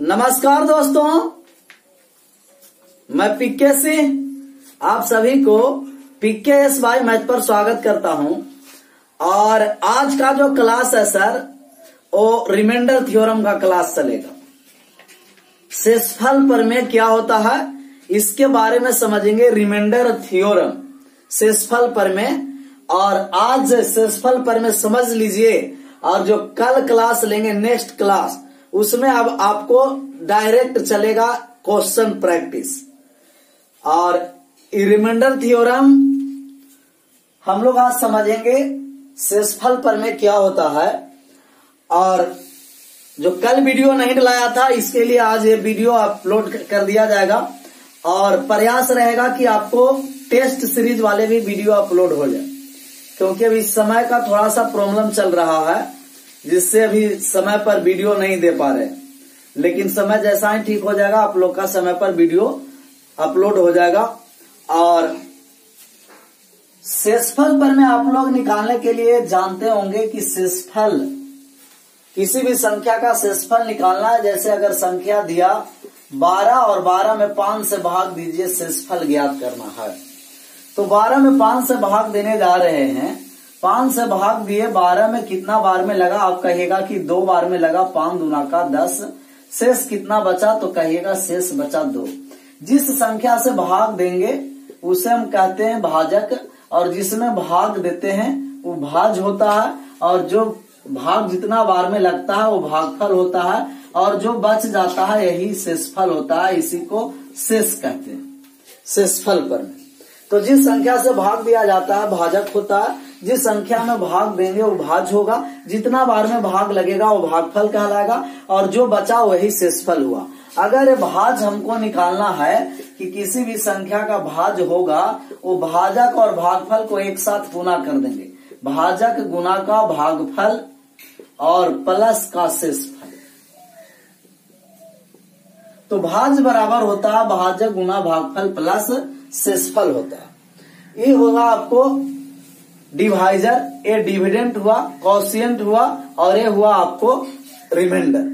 नमस्कार दोस्तों, मैं पीके सिंह आप सभी को PKSY मैथ पर स्वागत करता हूं। और आज का जो क्लास है सर, वो रिमाइंडर थ्योरम का क्लास चलेगा। शेषफल प्रमेय क्या होता है इसके बारे में समझेंगे। रिमाइंडर थ्योरम, शेषफल प्रमेय। और आज शेषफल प्रमेय समझ लीजिए, और जो कल क्लास लेंगे नेक्स्ट क्लास, उसमें अब आपको डायरेक्ट चलेगा क्वेश्चन प्रैक्टिस। और रिमाइंडर थ्योरम हम लोग आज समझेंगे। शेषफल प्रमेय क्या होता है, और जो कल वीडियो नहीं डलाया था इसके लिए आज ये वीडियो अपलोड कर दिया जाएगा। और प्रयास रहेगा कि आपको टेस्ट सीरीज वाले भी वीडियो अपलोड हो जाए, क्योंकि अभी समय का थोड़ा सा प्रॉब्लम चल रहा है, जिससे अभी समय पर वीडियो नहीं दे पा रहे। लेकिन समय जैसा ही ठीक हो जाएगा, आप लोग का समय पर वीडियो अपलोड हो जाएगा। और शेषफल प्रमेय आप लोग निकालने के लिए जानते होंगे कि शेषफल, किसी भी संख्या का शेषफल निकालना है। जैसे अगर संख्या दिया 12 और 12 में 5 से भाग दीजिए, शेषफल ज्ञात करना है। तो 12 में 5 से भाग देने जा रहे हैं। 5 से भाग दिए, 12 में कितना बार में लगा, आप कहिएगा कि 2 बार में लगा। 5 दूना का 10, शेष कितना बचा, तो कहिएगा शेष बचा 2। जिस संख्या से भाग देंगे उसे हम कहते हैं भाजक, और जिसमें भाग देते हैं वो भाज होता है। और जो भाग जितना बार में लगता है वो भागफल होता है, और जो बच जाता है यही शेषफल होता है। इसी को शेष कहते हैं, शेषफल प्रमेय। तो जिस संख्या से भाग दिया जाता है भाजक होता है, जिस संख्या में भाग देंगे वो भाज होगा, जितना बार में भाग लगेगा वो भागफल कहलाएगा, और जो बचा वही शेषफल हुआ। अगर ये भाज हमको निकालना है कि किसी भी संख्या का भाज होगा, वो भाजक और भागफल को एक साथ गुना कर देंगे। भाजक गुना का भागफल और प्लस का शेषफल। तो भाज बराबर होता है भाजक गुना भागफल प्लस शेषफल होता है। ये होगा आपको डिवाइजर, ये डिविडेंट हुआ, कॉशिएंट हुआ, और ये हुआ आपको रिमाइंडर।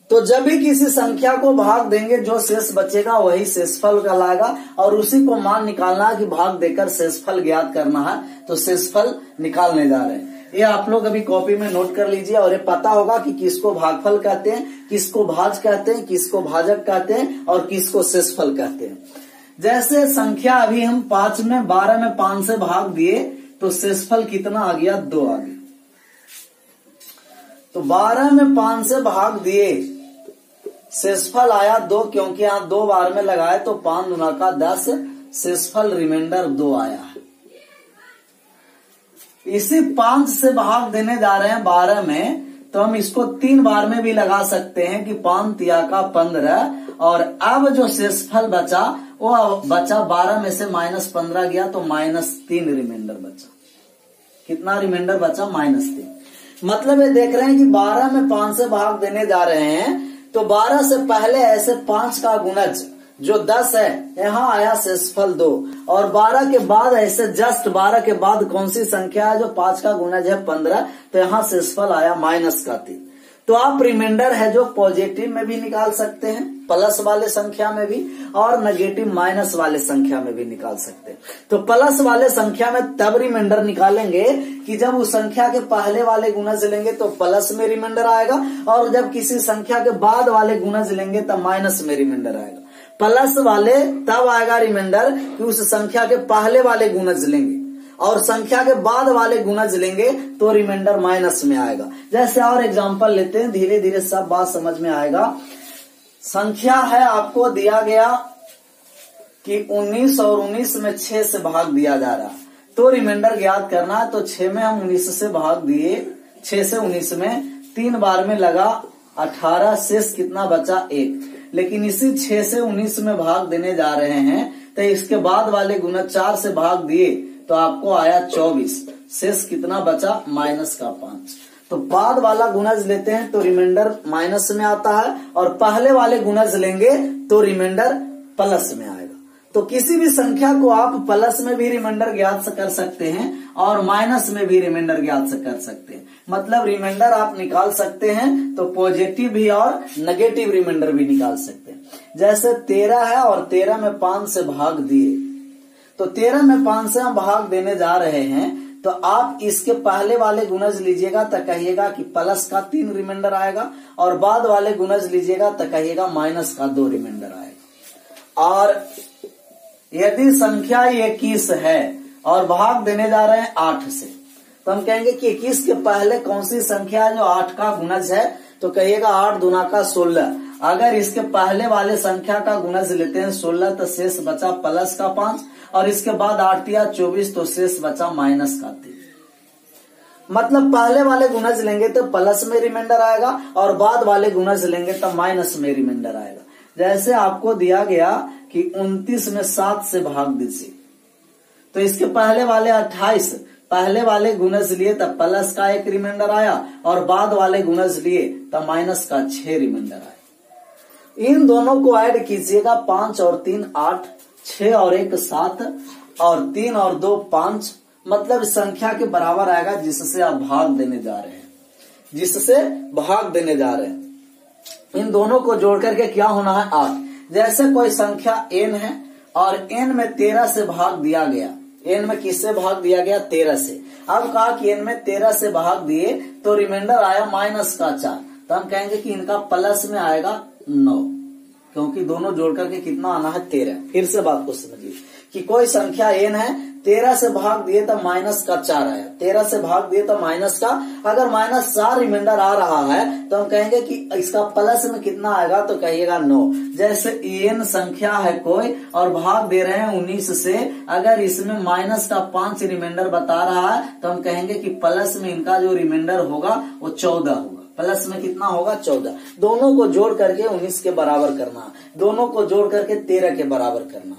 तो जब भी किसी संख्या को भाग देंगे जो शेष बचेगा वही शेषफल कहलाएगा, और उसी को मान निकालना है कि भाग देकर शेषफल ज्ञात करना है। तो शेषफल निकालने जा रहे हैं। ये आप लोग अभी कॉपी में नोट कर लीजिए, और ये पता होगा कि किसको भागफल कहते हैं, किसको भाज कहते हैं, किसको भाजक कहते हैं, और किसको शेषफल कहते हैं। जैसे संख्या अभी हम 5 में 12 में 5 से भाग दिए, तो शेषफल कितना आ गया, 2 आ गया। तो 12 में 5 से भाग दिए, शेषफल आया 2, क्योंकि यहां 2 बार में लगाए तो 5 दूना का 10, शेषफल रिमाइंडर 2 आया है। इसी 5 से भाग देने जा रहे हैं 12 में, तो हम इसको 3 बार में भी लगा सकते हैं कि 5 तिया का 15। और अब जो शेषफल बचा वो बचा 12 में से -15 गया, तो -3 रिमाइंडर बचा। कितना रिमाइंडर बचा, -3। मतलब ये देख रहे हैं कि 12 में 5 से भाग देने जा रहे हैं, तो 12 से पहले ऐसे 5 का गुणज जो 10 है, यहाँ आया शेषफल 2। और 12 के बाद ऐसे जस्ट 12 के बाद कौन सी संख्या है जो 5 का गुणज है 15, तो यहाँ शेषफल आया -3। तो आप रिमाइंडर है जो पॉजिटिव में भी निकाल सकते हैं, प्लस वाले संख्या में भी, और नेगेटिव माइनस वाले संख्या में भी निकाल सकते हैं। तो प्लस वाले संख्या में तब रिमाइंडर निकालेंगे कि जब उस संख्या के पहले वाले गुणज लेंगे तो प्लस में रिमाइंडर आएगा, और जब किसी संख्या के बाद वाले गुणज लेंगे तब माइनस में रिमाइंडर आएगा। प्लस वाले तब आएगा रिमाइंडर कि उस संख्या के पहले वाले गुणज लेंगे, और संख्या के बाद वाले गुणज लेंगे तो रिमाइंडर माइनस में आएगा। जैसे और एग्जांपल लेते हैं, धीरे धीरे सब बात समझ में आएगा। संख्या है, आपको दिया गया कि 19 और 19 में 6 से भाग दिया जा रहा, तो रिमाइंडर ज्ञात करना है। तो 6 में हम 19 से भाग दिए, 6 से 19 में 3 बार में लगा 18, शेष कितना बचा 1। लेकिन इसी 6 से 19 में भाग देने जा रहे हैं, तो इसके बाद वाले गुणज 4 से भाग दिए तो आपको आया 24, शेष कितना बचा, -5। तो बाद वाला गुणज लेते हैं तो रिमाइंडर माइनस में आता है, और पहले वाले गुणज लेंगे तो रिमाइंडर प्लस में आएगा। तो किसी भी संख्या को आप प्लस में भी रिमाइंडर ज्ञात कर सकते हैं और माइनस में भी रिमाइंडर ज्ञात कर सकते हैं। मतलब रिमाइंडर आप निकाल सकते हैं तो पॉजिटिव भी और नेगेटिव रिमाइंडर भी निकाल सकते हैं। जैसे 13 है और 13 में 5 से भाग दिए, तो 13 में 5 से हम भाग देने जा रहे हैं, तो आप इसके पहले वाले गुणज लीजिएगा तो कहिएगा कि प्लस का 3 रिमाइंडर आएगा, और बाद वाले गुणज लीजिएगा तो कहिएगा माइनस का 2 रिमाइंडर आएगा। और यदि संख्या 21 है और भाग देने जा रहे हैं 8 से, तो हम कहेंगे कि 21 के पहले कौन सी संख्या है जो 8 का गुणज है, तो कहिएगा 8 दूना का 16। अगर इसके पहले वाले संख्या का गुणज लेते हैं 16 तो शेष बचा प्लस का 5, और इसके बाद 8 तिया 24 तो शेष बचा माइनस का 3। मतलब पहले वाले गुणज लेंगे तो प्लस में रिमाइंडर आएगा और बाद वाले गुणज लेंगे तो माइनस में रिमाइंडर आएगा। जैसे आपको दिया गया कि 29 में 7 से भाग दीजिए, तो इसके पहले वाले 28 पहले वाले गुणज लिए तब प्लस का 1 रिमाइंडर आया, और बाद वाले गुणज लिए तब माइनस का 6 रिमाइंडर आया। इन दोनों को ऐड कीजिएगा, 5 और 3 8, 6 और 1 7, और 3 और 2 5, मतलब संख्या के बराबर आएगा जिससे आप भाग देने जा रहे हैं, जिससे भाग देने जा रहे हैं। इन दोनों को जोड़ करके क्या होना है 8। जैसे कोई संख्या n है और n में 13 से भाग दिया गया, n में किससे भाग दिया गया 13 से। अब कहा कि n में 13 से भाग दिए तो रिमाइंडर आया माइनस का 4, तो हम कहेंगे कि इनका प्लस में आएगा 9, क्योंकि दोनों जोड़ करके कितना आना है 13। फिर से बात को समझिए कि कोई संख्या n है, 13 से भाग दिए तो माइनस का 4 आया, 13 से भाग दिए तो माइनस का, अगर माइनस 4 रिमाइंडर आ रहा है तो हम कहेंगे कि इसका प्लस में कितना आएगा, तो कहिएगा 9। जैसे n संख्या है कोई और भाग दे रहे हैं 19 से, अगर इसमें माइनस का 5 रिमाइंडर बता रहा है तो हम कहेंगे कि प्लस में इनका जो रिमाइंडर होगा वो 14 होगा। प्लस में कितना होगा 14। दोनों को जोड़ करके 19 के बराबर करना, दोनों को जोड़ करके 13 के बराबर करना।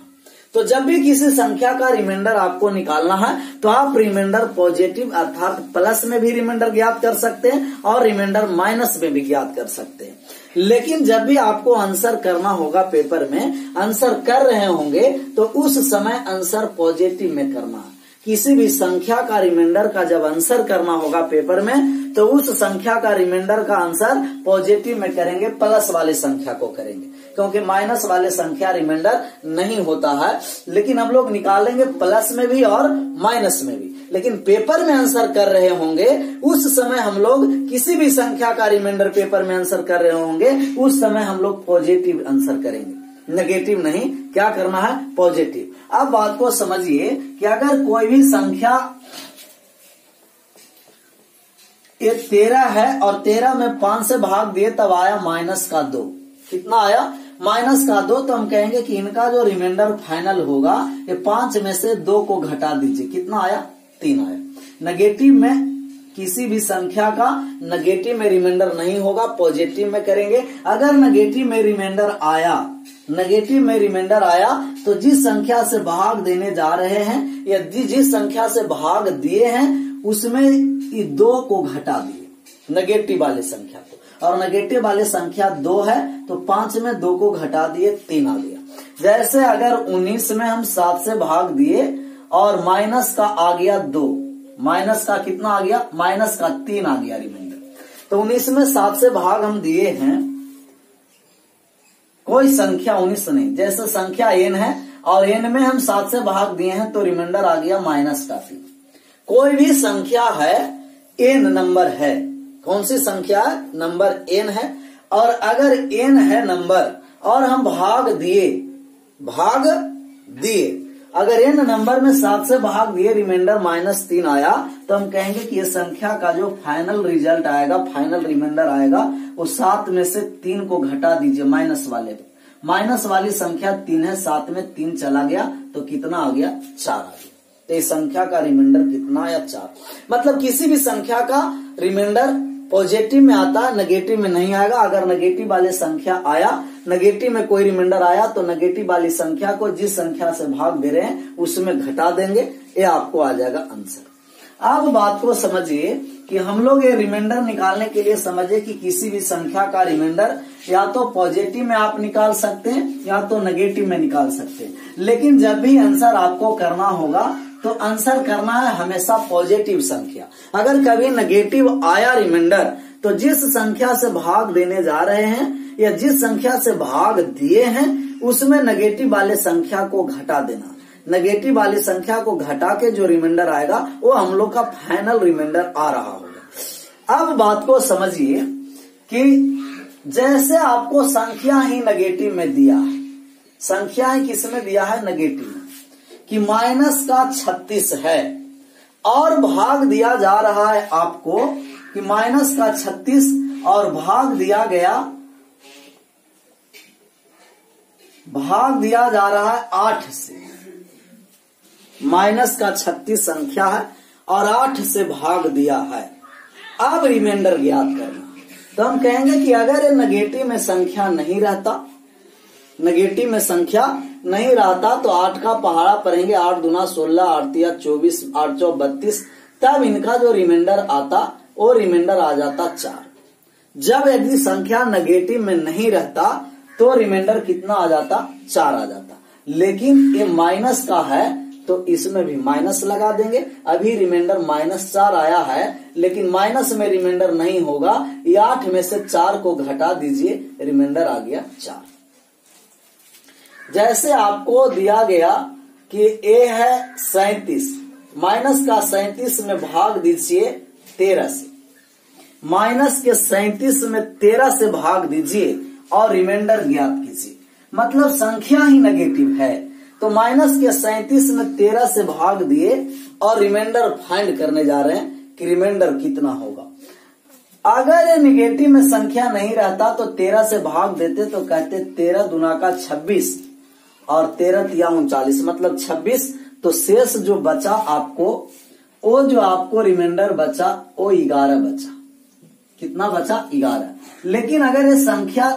तो जब भी किसी संख्या का रिमाइंडर आपको निकालना है तो आप रिमाइंडर पॉजिटिव अर्थात प्लस में भी रिमाइंडर ज्ञात कर सकते हैं और रिमाइंडर माइनस में भी ज्ञात कर सकते हैं। लेकिन जब भी आपको आंसर करना होगा, पेपर में आंसर कर रहे होंगे, तो उस समय आंसर पॉजिटिव में करना। किसी भी संख्या का रिमाइंडर का जब आंसर करना होगा पेपर में, तो उस संख्या का रिमाइंडर का आंसर पॉजिटिव में करेंगे, प्लस वाले संख्या को करेंगे, क्योंकि माइनस वाले संख्या रिमाइंडर नहीं होता है। लेकिन हम लोग निकालेंगे प्लस में भी और माइनस में भी। लेकिन पेपर में आंसर कर रहे होंगे उस समय हम लोग किसी भी संख्या का रिमाइंडर पेपर में आंसर कर रहे होंगे, उस समय हम लोग पॉजिटिव आंसर करेंगे, नेगेटिव नहीं। क्या करना है? पॉजिटिव। अब बात को समझिए कि अगर कोई भी संख्या ये 13 है और 13 में 5 से भाग दिए तब आया माइनस का 2। कितना आया? माइनस का 2। तो हम कहेंगे कि इनका जो रिमाइंडर फाइनल होगा, ये 5 में से 2 को घटा दीजिए। कितना आया? 3 आया। नेगेटिव में किसी भी संख्या का नेगेटिव में रिमाइंडर नहीं होगा, पॉजिटिव में करेंगे। अगर नेगेटिव में रिमाइंडर आया, नेगेटिव में रिमाइंडर आया तो जिस संख्या से भाग देने जा रहे हैं या जिस संख्या से भाग दिए हैं उसमें ये 2 को घटा दिए, नेगेटिव वाले संख्या को। और नेगेटिव वाले संख्या 2 है तो 5 में 2 को घटा दिए, 3 आ गया। जैसे अगर 19 में हम 7 से भाग दिए और माइनस का आ गया 2, माइनस का कितना आ गया? माइनस का 3 आ गया रिमाइंडर। तो 19 में 7 से भाग हम दिए हैं, कोई संख्या 19 नहीं, जैसे संख्या n है और n में हम 7 से भाग दिए हैं तो रिमाइंडर आ गया माइनस का 3। कोई भी संख्या है, n नंबर है, कौन सी संख्या? नंबर n है। और अगर n है नंबर और हम भाग दिए, अगर n नंबर में 7 से भाग दिए, रिमाइंडर -3 आया, तो हम कहेंगे कि ये संख्या का जो फाइनल रिजल्ट आएगा, फाइनल रिमाइंडर आएगा, वो 7 में से 3 को घटा दीजिए माइनस वाले। माइनस वाली संख्या 3 है, 7 में 3 चला गया तो कितना आ गया? 4 आ गया। तो इस संख्या का रिमाइंडर कितना आया? 4। मतलब किसी भी संख्या का रिमाइंडर पॉजिटिव में आता है, नेगेटिव में नहीं आएगा। अगर नेगेटिव वाले संख्या आया, नेगेटिव में कोई रिमाइंडर आया तो नेगेटिव वाली संख्या को जिस संख्या से भाग दे रहे हैं उसमें घटा देंगे, ये आपको आ जाएगा आंसर। अब बात को समझिए कि हम लोग ये रिमाइंडर निकालने के लिए समझिए कि किसी भी संख्या का रिमाइंडर या तो पॉजिटिव में आप निकाल सकते हैं या तो नेगेटिव में निकाल सकते हैं, लेकिन जब भी आंसर आपको करना होगा तो आंसर करना है हमेशा पॉजिटिव संख्या। अगर कभी नेगेटिव आया रिमाइंडर तो जिस संख्या से भाग देने जा रहे हैं या जिस संख्या से भाग दिए हैं उसमें नेगेटिव वाले संख्या को घटा देना। नेगेटिव वाली संख्या को घटा के जो रिमाइंडर आएगा वो हम लोग का फाइनल रिमाइंडर आ रहा होगा। अब बात को समझिए कि जैसे आपको संख्या ही नेगेटिव में दिया है, संख्या ही किस में दिया है, नेगेटिव में, कि माइनस का 36 है और भाग दिया जा रहा है आपको कि माइनस का 36 और भाग दिया जा रहा है 8 से। माइनस का 36 संख्या है और 8 से भाग दिया है। अब रिमाइंडर ज्ञात करना, तो हम कहेंगे कि अगर ये नेगेटिव में संख्या नहीं रहता, नेगेटिव में संख्या नहीं रहता तो 8 का पहाड़ा पढ़ेंगे, 8 दूना 16, 8 तिया 24, 8 चौ 32, तब इनका जो रिमाइंडर आता वो रिमाइंडर आ जाता 4। जब यदि संख्या नेगेटिव में नहीं रहता तो रिमाइंडर कितना आ जाता, 4 आ जाता। लेकिन ये माइनस का है तो इसमें भी माइनस लगा देंगे। अभी रिमाइंडर -4 आया है, लेकिन माइनस में रिमाइंडर नहीं होगा, ये 8 में से 4 को घटा दीजिए, रिमाइंडर आ गया 4। जैसे आपको दिया गया कि ए है 37, माइनस का 37 में भाग दीजिए 13 से, माइनस के 37 में 13 से भाग दीजिए और रिमाइंडर ज्ञात कीजिए। मतलब संख्या ही नेगेटिव है तो माइनस के 37 में 13 से भाग दिए और रिमाइंडर फाइंड करने जा रहे हैं कि रिमाइंडर कितना होगा। अगर नेगेटिव में संख्या नहीं रहता तो 13 से भाग देते तो कहते 13 दूना का 26 और 13 तिया 39, मतलब 26। तो शेष जो बचा आपको, वो जो आपको रिमाइंडर बचा वो 11 बचा। कितना बचा, 11। लेकिन अगर ये संख्या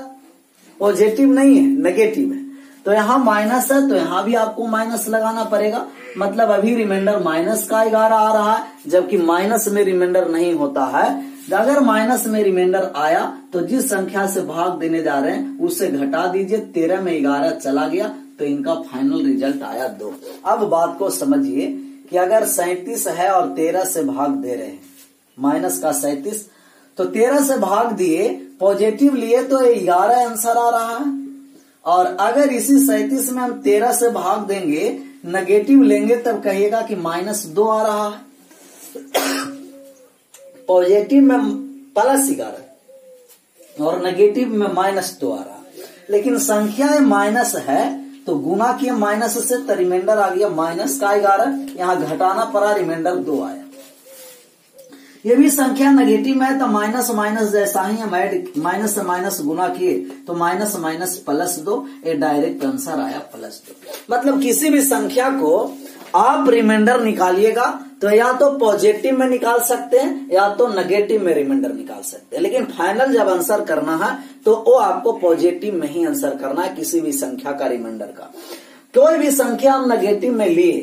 पॉजिटिव नहीं है, नेगेटिव है, तो यहाँ माइनस है तो यहाँ भी आपको माइनस लगाना पड़ेगा। मतलब अभी रिमाइंडर माइनस का 11 आ रहा है, जबकि माइनस में रिमाइंडर नहीं होता है। अगर माइनस में रिमाइंडर आया तो जिस संख्या से भाग देने जा रहे हैं उससे घटा दीजिए, 13 में 11 चला गया तो इनका फाइनल रिजल्ट आया 2। अब बात को समझिए कि अगर 37 है और 13 से भाग दे रहे हैं, माइनस का 37 तो 13 से भाग दिए, पॉजिटिव लिए तो 11 आंसर आ रहा है। और अगर इसी 37 में हम 13 से भाग देंगे, नेगेटिव लेंगे, तब कहिएगा कि -2 आ रहा है। पॉजिटिव में +11 और नेगेटिव में -2 आ रहा है। लेकिन संख्या माइनस है तो गुना किए माइनस से तो रिमाइंडर आ गया माइनस का 11, यहाँ घटाना पड़ा, रिमाइंडर 2 आया। ये भी संख्या नेगेटिव में है तो माइनस माइनस जैसा ही हम ऐड, माइनस से माइनस गुना किए तो माइनस माइनस +2, ये डायरेक्ट आंसर आया +2। मतलब किसी भी संख्या को आप रिमाइंडर निकालिएगा तो या तो पॉजिटिव में निकाल सकते हैं या तो नेगेटिव में रिमाइंडर निकाल सकते हैं, लेकिन फाइनल जब आंसर करना है तो वो आपको पॉजिटिव में ही आंसर करना है किसी भी संख्या का रिमाइंडर का। कोई भी संख्या हम नेगेटिव में लिए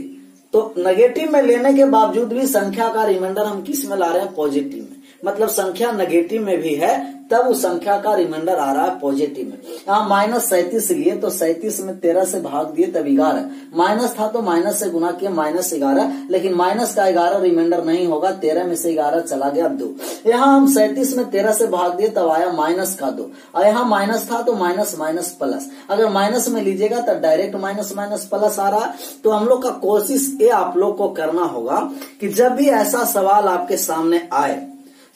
तो नेगेटिव में लेने के बावजूद भी संख्या का रिमाइंडर हम किस में ला रहे हैं, पॉजिटिव में। मतलब संख्या नेगेटिव में भी है तब उस संख्या का रिमाइंडर आ रहा है पॉजिटिव में। यहाँ -37 लिए तो 37 में 13 से भाग दिए तब 11, माइनस था तो माइनस से गुना किया -11, लेकिन माइनस का 11 रिमाइंडर नहीं होगा, 13 में से 11 चला गया 2। यहाँ हम 37 में 13 से भाग दिए तब आया -2, और यहाँ माइनस था तो माइनस माइनस प्लस। अगर माइनस में लीजिएगा तो डायरेक्ट माइनस माइनस प्लस आ रहा है। तो हम लोग का कोशिश ये आप लोग को करना होगा कि जब भी ऐसा सवाल आपके सामने आए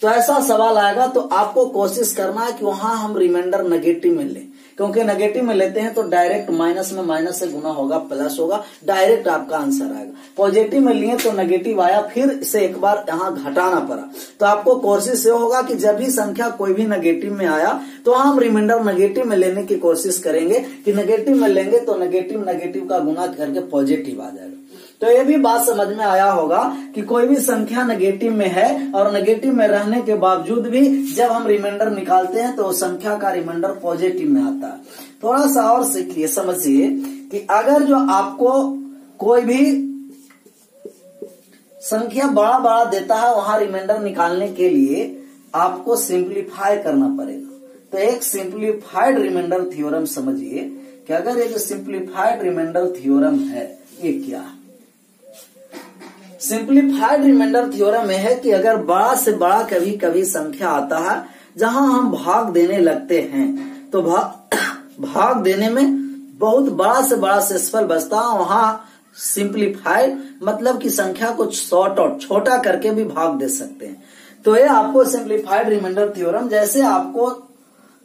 तो ऐसा सवाल आएगा तो आपको कोशिश करना है कि वहां हम रिमाइंडर नेगेटिव में लें, क्योंकि नेगेटिव में लेते हैं तो डायरेक्ट माइनस में माइनस से गुना होगा, प्लस होगा, डायरेक्ट आपका आंसर आएगा। पॉजिटिव में लिए तो नेगेटिव आया, फिर से एक बार यहाँ घटाना पड़ा। तो आपको कोशिश ये होगा कि जब भी संख्या कोई भी नेगेटिव में आया तो हम रिमाइंडर नेगेटिव में लेने की कोशिश करेंगे कि नेगेटिव में लेंगे तो नेगेटिव का गुना करके पॉजिटिव आ जाएगा। तो ये भी बात समझ में आया होगा कि कोई भी संख्या नेगेटिव में है और नेगेटिव में रहने के बावजूद भी जब हम रिमाइंडर निकालते हैं तो संख्या का रिमाइंडर पॉजिटिव में आता है। थोड़ा सा और सीखिए, समझिए कि अगर जो आपको कोई भी संख्या बड़ा बड़ा देता है वहां रिमाइंडर निकालने के लिए आपको सिंप्लीफाई करना पड़ेगा। तो एक सिंप्लीफाइड रिमाइंडर थ्योरम समझिए कि अगर ये जो सिंप्लीफाइड रिमाइंडर थ्योरम है ये क्या है। सिंप्लीफाइड रिमाइंडर थ्योरम में है कि अगर बड़ा से बड़ा कभी कभी संख्या आता है जहां हम भाग देने लगते हैं तो भाग देने में बहुत बड़ा से बड़ा शेषफल बचता है, वहां सिंप्लीफाइड मतलब कि संख्या को शॉर्ट आउट छोटा करके भी भाग दे सकते हैं। तो ये आपको सिंप्लीफाइड रिमाइंडर थ्योरम, जैसे आपको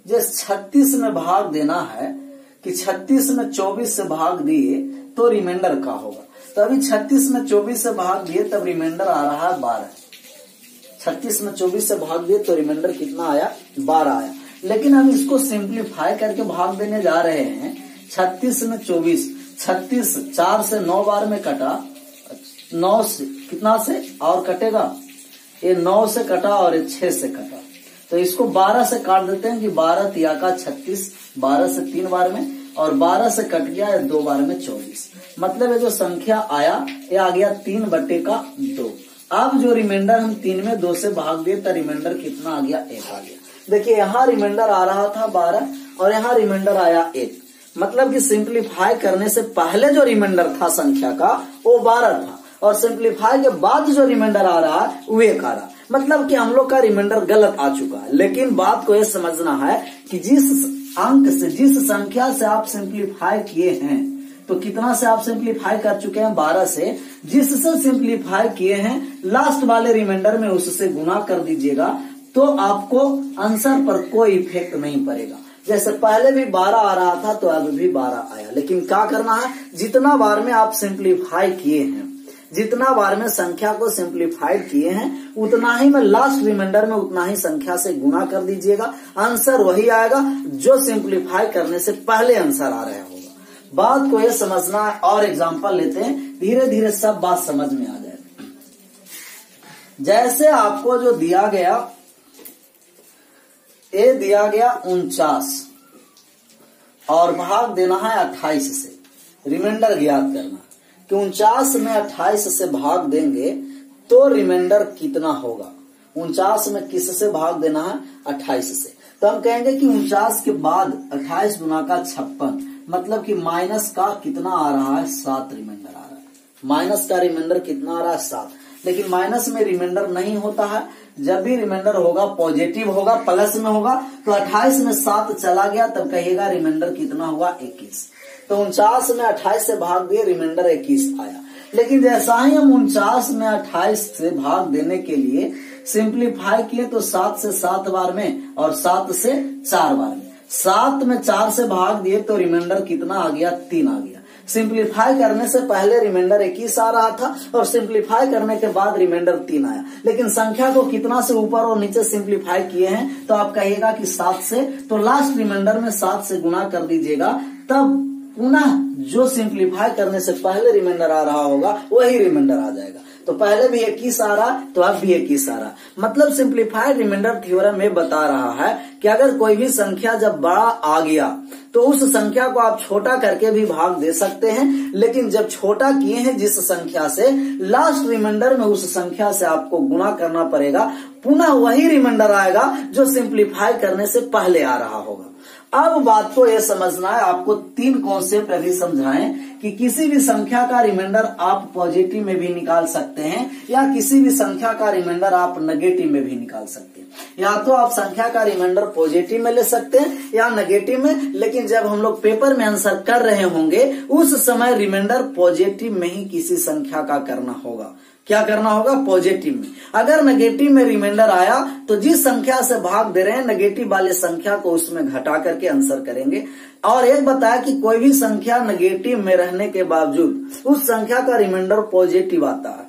जिस 36 में भाग देना है कि 36 में 24 से भाग दिए तो रिमाइंडर का होगा। तो अभी 36 में 24 से भाग दिए तब रिमाइंडर आ रहा है 12। 36 में 24 से भाग दिए तो रिमाइंडर कितना आया? 12 आया। लेकिन हम इसको सिंप्लीफाई करके भाग देने जा रहे हैं। 36 में 24, 36 4 से 9 बार में कटा, 9 से कितना से और कटेगा, ये 9 से कटा और ये 6 से कटा, तो इसको 12 से काट देते हैं कि 12 तिया का 36, 12 से 3 बार में और 12 से कट गया ये 2 बार में 24। मतलब ये जो संख्या आया ये आ गया 3/2। अब जो रिमाइंडर हम 3 में 2 से भाग दिए तो रिमाइंडर कितना आ गया? 1 आ गया। देखिए यहाँ रिमाइंडर आ रहा था 12 और यहाँ रिमाइंडर आया 1। मतलब कि सिंप्लीफाई करने से पहले जो रिमाइंडर था संख्या का वो 12 था और सिंप्लीफाई के बाद जो रिमाइंडर आ रहा है वो 1 आ रहा। मतलब कि हम लोग का रिमाइंडर गलत आ चुका है। लेकिन बात को ये समझना है कि जिस अंक से, जिस संख्या से आप सिंप्लीफाई किए हैं, तो कितना से आप सिंप्लीफाई कर चुके हैं? 12 से। जिससे सिंप्लीफाई किए हैं लास्ट वाले रिमाइंडर में उससे गुना कर दीजिएगा तो आपको आंसर पर कोई इफेक्ट नहीं पड़ेगा। जैसे पहले भी 12 आ रहा था तो अब भी 12 आया। लेकिन क्या करना है? जितना बार में आप सिंप्लीफाई किए हैं, जितना बार में संख्या को सिंप्लीफाइड किए हैं उतना ही में लास्ट रिमाइंडर में उतना ही संख्या से गुना कर दीजिएगा। आंसर वही आएगा जो सिंप्लीफाई करने से पहले आंसर आ रहा होगा। बात को ये समझना है और एग्जांपल लेते हैं, धीरे धीरे सब बात समझ में आ जाएगा। जैसे आपको जो दिया गया, ये दिया गया 49 और भाग देना है 28 से, रिमाइंडर ज्ञात करना कि 49 में 28 से भाग देंगे तो रिमाइंडर कितना होगा। 49 में किससे भाग देना है? 28 से। तो हम कहेंगे कि 49 के बाद 28 गुना का 56, मतलब कि माइनस का कितना आ रहा है? 7 रिमाइंडर आ रहा है। माइनस का रिमाइंडर कितना आ रहा है? 7। लेकिन माइनस में रिमाइंडर नहीं होता है। जब भी रिमाइंडर होगा पॉजिटिव होगा, प्लस में होगा। तो 28 में 7 चला गया तब कहिएगा रिमाइंडर कितना हुआ? 21। तो 49 में 28 से भाग दिए, रिमाइंडर 21 आया। लेकिन जैसा ही हम 49 में 28 से भाग देने के लिए सिंप्लीफाई किए तो 7 से 7 बार में और 7 से 4 बार में, 7 में 4 से भाग दिए तो रिमाइंडर कितना आ गया? 3 आ गया। सिंप्लीफाई करने से पहले रिमाइंडर 21 आ रहा था और सिंप्लीफाई करने के बाद रिमाइंडर 3 आया। लेकिन संख्या को कितना से ऊपर और नीचे सिंप्लीफाई किए हैं तो आप कहिएगा कि 7 से, तो लास्ट रिमाइंडर में 7 से गुना कर दीजिएगा, तब पुनः जो सिंप्लीफाई करने से पहले रिमाइंडर आ रहा होगा वही रिमाइंडर आ जाएगा। तो पहले भी 21 आ रहा तो अब भी 21 आ रहा। मतलब सिंप्लीफाइड रिमाइंडर थ्योरम में बता रहा है कि अगर कोई भी संख्या जब बड़ा आ गया तो उस संख्या को आप छोटा करके भी भाग दे सकते हैं। लेकिन जब छोटा किए हैं जिस संख्या से, लास्ट रिमाइंडर में उस संख्या से आपको गुना करना पड़ेगा, पुनः वही रिमाइंडर आएगा जो सिंप्लीफाई करने से पहले आ रहा होगा। अब बात को यह समझना है, आपको 3 कॉन्सेप्ट अभी समझाएं कि किसी भी संख्या का रिमाइंडर आप पॉजिटिव में भी निकाल सकते हैं या किसी भी संख्या का रिमाइंडर आप नेगेटिव में भी निकाल सकते हैं। या तो आप संख्या का रिमाइंडर पॉजिटिव में ले सकते हैं या नेगेटिव में। लेकिन जब हम लोग पेपर में आंसर कर रहे होंगे उस समय रिमाइंडर पॉजिटिव में ही किसी संख्या का करना होगा। क्या करना होगा? पॉजिटिव में। अगर नेगेटिव में रिमाइंडर आया तो जिस संख्या से भाग दे रहे हैं नेगेटिव वाले संख्या को उसमें घटा करके आंसर करेंगे। और एक बताया कि कोई भी संख्या नेगेटिव में रहने के बावजूद उस संख्या का रिमाइंडर पॉजिटिव आता है।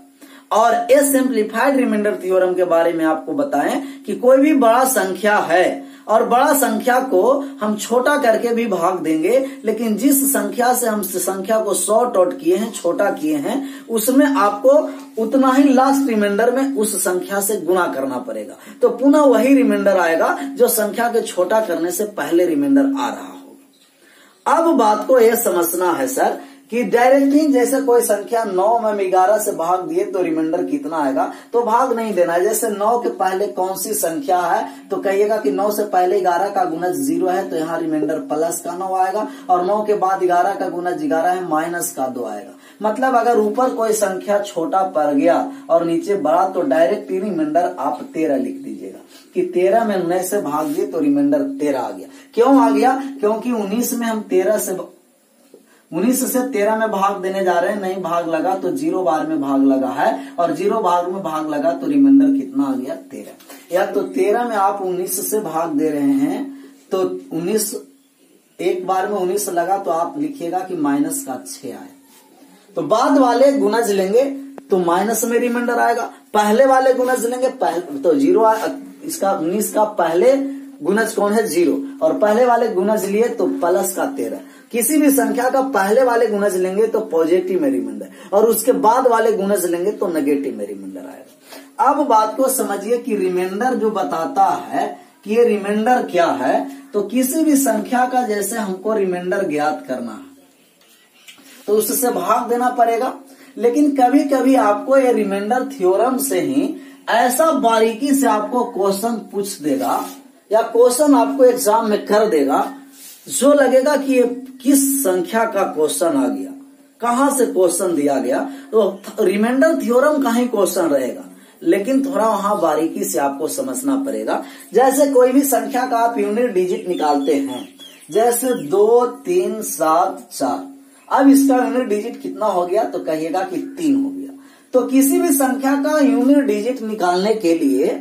और इस सिंप्लीफाइड रिमाइंडर थ्योरम के बारे में आपको बताएं कि कोई भी बड़ा संख्या है और बड़ा संख्या को हम छोटा करके भी भाग देंगे, लेकिन जिस संख्या से हम संख्या को शॉर्ट आउट किए हैं, छोटा किए हैं, उसमें आपको उतना ही लास्ट रिमाइंडर में उस संख्या से गुना करना पड़ेगा। तो पुनः वही रिमाइंडर आएगा जो संख्या के छोटा करने से पहले रिमाइंडर आ रहा होगा। अब बात को यह समझना है सर कि डायरेक्ट ही जैसे कोई संख्या 9 में 11 से भाग दिए तो रिमाइंडर कितना आएगा, तो भाग नहीं देना है। जैसे 9 के पहले कौन सी संख्या है तो कहिएगा कि 9 से पहले 11 का गुणज 0 है तो यहाँ रिमाइंडर प्लस का 9 आएगा, और 9 के बाद 11 का गुणज 11 है माइनस का 2 आएगा। मतलब अगर ऊपर कोई संख्या छोटा पड़ गया और नीचे बड़ा तो डायरेक्ट ही रिमाइंडर आप 13 लिख दीजिएगा कि 13 में 9 से भाग दिए तो रिमाइंडर 13 आ गया। क्यों आ गया? क्योंकि 19 में हम 19 से 13 में भाग देने जा रहे हैं, नहीं भाग लगा तो 0 बार में भाग लगा है, और 0 भाग में भाग लगा तो रिमाइंडर कितना आ गया 13। या तो 13 में आप 19 से भाग दे रहे हैं तो 19 एक बार में 19 लगा तो आप लिखिएगा कि माइनस का 6 आए। तो बाद वाले गुणज लेंगे तो माइनस में रिमाइंडर आएगा, पहले वाले गुणज लेंगे तो 0 इसका 19 का पहले गुणज कौन है 0, और पहले वाले गुणज लिए तो प्लस का 13। किसी भी संख्या का पहले वाले गुणज लेंगे तो पॉजिटिव में रिमाइंडर, और उसके बाद वाले गुणज लेंगे तो नेगेटिव में रिमाइंडर आएगा। अब बात को समझिए कि रिमाइंडर जो बताता है कि ये रिमाइंडर क्या है, तो किसी भी संख्या का जैसे हमको रिमाइंडर ज्ञात करना है तो उससे भाग देना पड़ेगा। लेकिन कभी कभी आपको ये रिमाइंडर थ्योरम से ही ऐसा बारीकी से आपको क्वेश्चन पूछ देगा या क्वेश्चन आपको एग्जाम में कर देगा जो लगेगा कि ये किस संख्या का क्वेश्चन आ गया, कहां से क्वेश्चन दिया गया। तो रिमाइंडर थ्योरम का ही क्वेश्चन रहेगा, लेकिन थोड़ा वहां बारीकी से आपको समझना पड़ेगा। जैसे कोई भी संख्या का आप यूनिट डिजिट निकालते हैं, जैसे 2 3 7 4, अब इसका यूनिट डिजिट कितना हो गया तो कहिएगा कि 3 हो गया। तो किसी भी संख्या का यूनिट डिजिट निकालने के लिए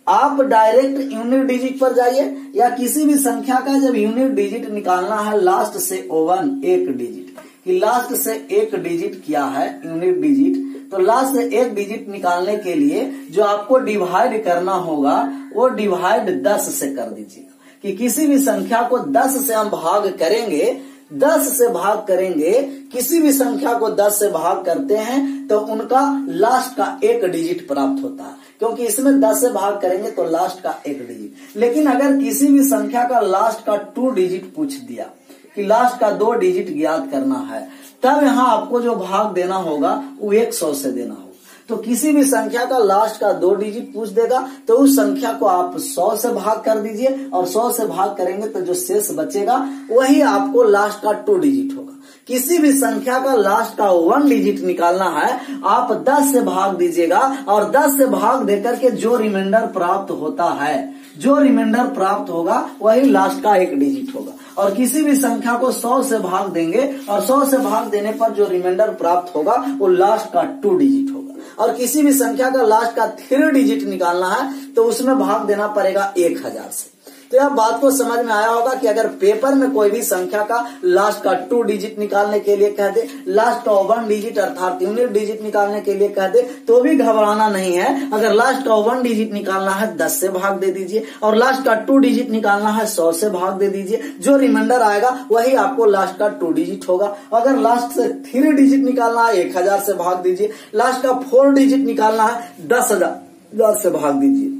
आप डायरेक्ट यूनिट डिजिट पर जाइए, या किसी भी संख्या का जब यूनिट डिजिट निकालना है लास्ट से ओवन एक डिजिट, कि लास्ट से एक डिजिट क्या है यूनिट डिजिट, तो लास्ट से एक डिजिट निकालने के लिए जो आपको डिवाइड करना होगा वो डिवाइड 10 से कर दीजिएगा। कि किसी भी संख्या को 10 से हम भाग करेंगे, 10 से भाग करेंगे, किसी भी संख्या को 10 से भाग करते हैं तो उनका लास्ट का एक डिजिट प्राप्त होता है, क्योंकि इसमें 10 से भाग करेंगे तो लास्ट का एक डिजिट। लेकिन अगर किसी भी संख्या का लास्ट का 2 डिजिट पूछ दिया कि लास्ट का 2 डिजिट ज्ञात करना है, तब यहाँ आपको जो भाग देना होगा वो 100 से देना होगा। तो किसी भी संख्या का लास्ट का 2 डिजिट पूछ देगा तो उस संख्या को आप 100 से भाग कर दीजिए, और 100 से भाग करेंगे तो जो शेष बचेगा वही आपको लास्ट का 2 डिजिट होगा। किसी भी संख्या का लास्ट का 1 डिजिट निकालना है, आप 10 से भाग दीजिएगा, और 10 से भाग देकर के जो रिमाइंडर प्राप्त होता है, जो रिमाइंडर प्राप्त होगा वही लास्ट का 1 डिजिट होगा। और किसी भी संख्या को 100 से भाग देंगे, और 100 से भाग देने पर जो रिमाइंडर प्राप्त होगा वो लास्ट का 2 डिजिट होगा। और किसी भी संख्या का लास्ट का 3 डिजिट निकालना है तो उसमें भाग देना पड़ेगा 1000 से। तो यह बात को समझ में आया होगा कि अगर पेपर में कोई भी संख्या का लास्ट का 2 डिजिट निकालने के लिए कह दे, लास्ट का 1 डिजिट अर्थात यूनिट डिजिट निकालने के लिए कह दे, तो भी घबराना नहीं है। अगर लास्ट का 1 डिजिट निकालना है 10 से भाग दे दीजिए, और लास्ट का 2 डिजिट निकालना है 100 से भाग दे दीजिए। जो रिमाइंडर आएगा वही आपको लास्ट का 2 डिजिट होगा। अगर लास्ट से 3 डिजिट निकालना है 1000 से भाग दीजिए, लास्ट का 4 डिजिट निकालना है 10,000 से भाग दीजिए,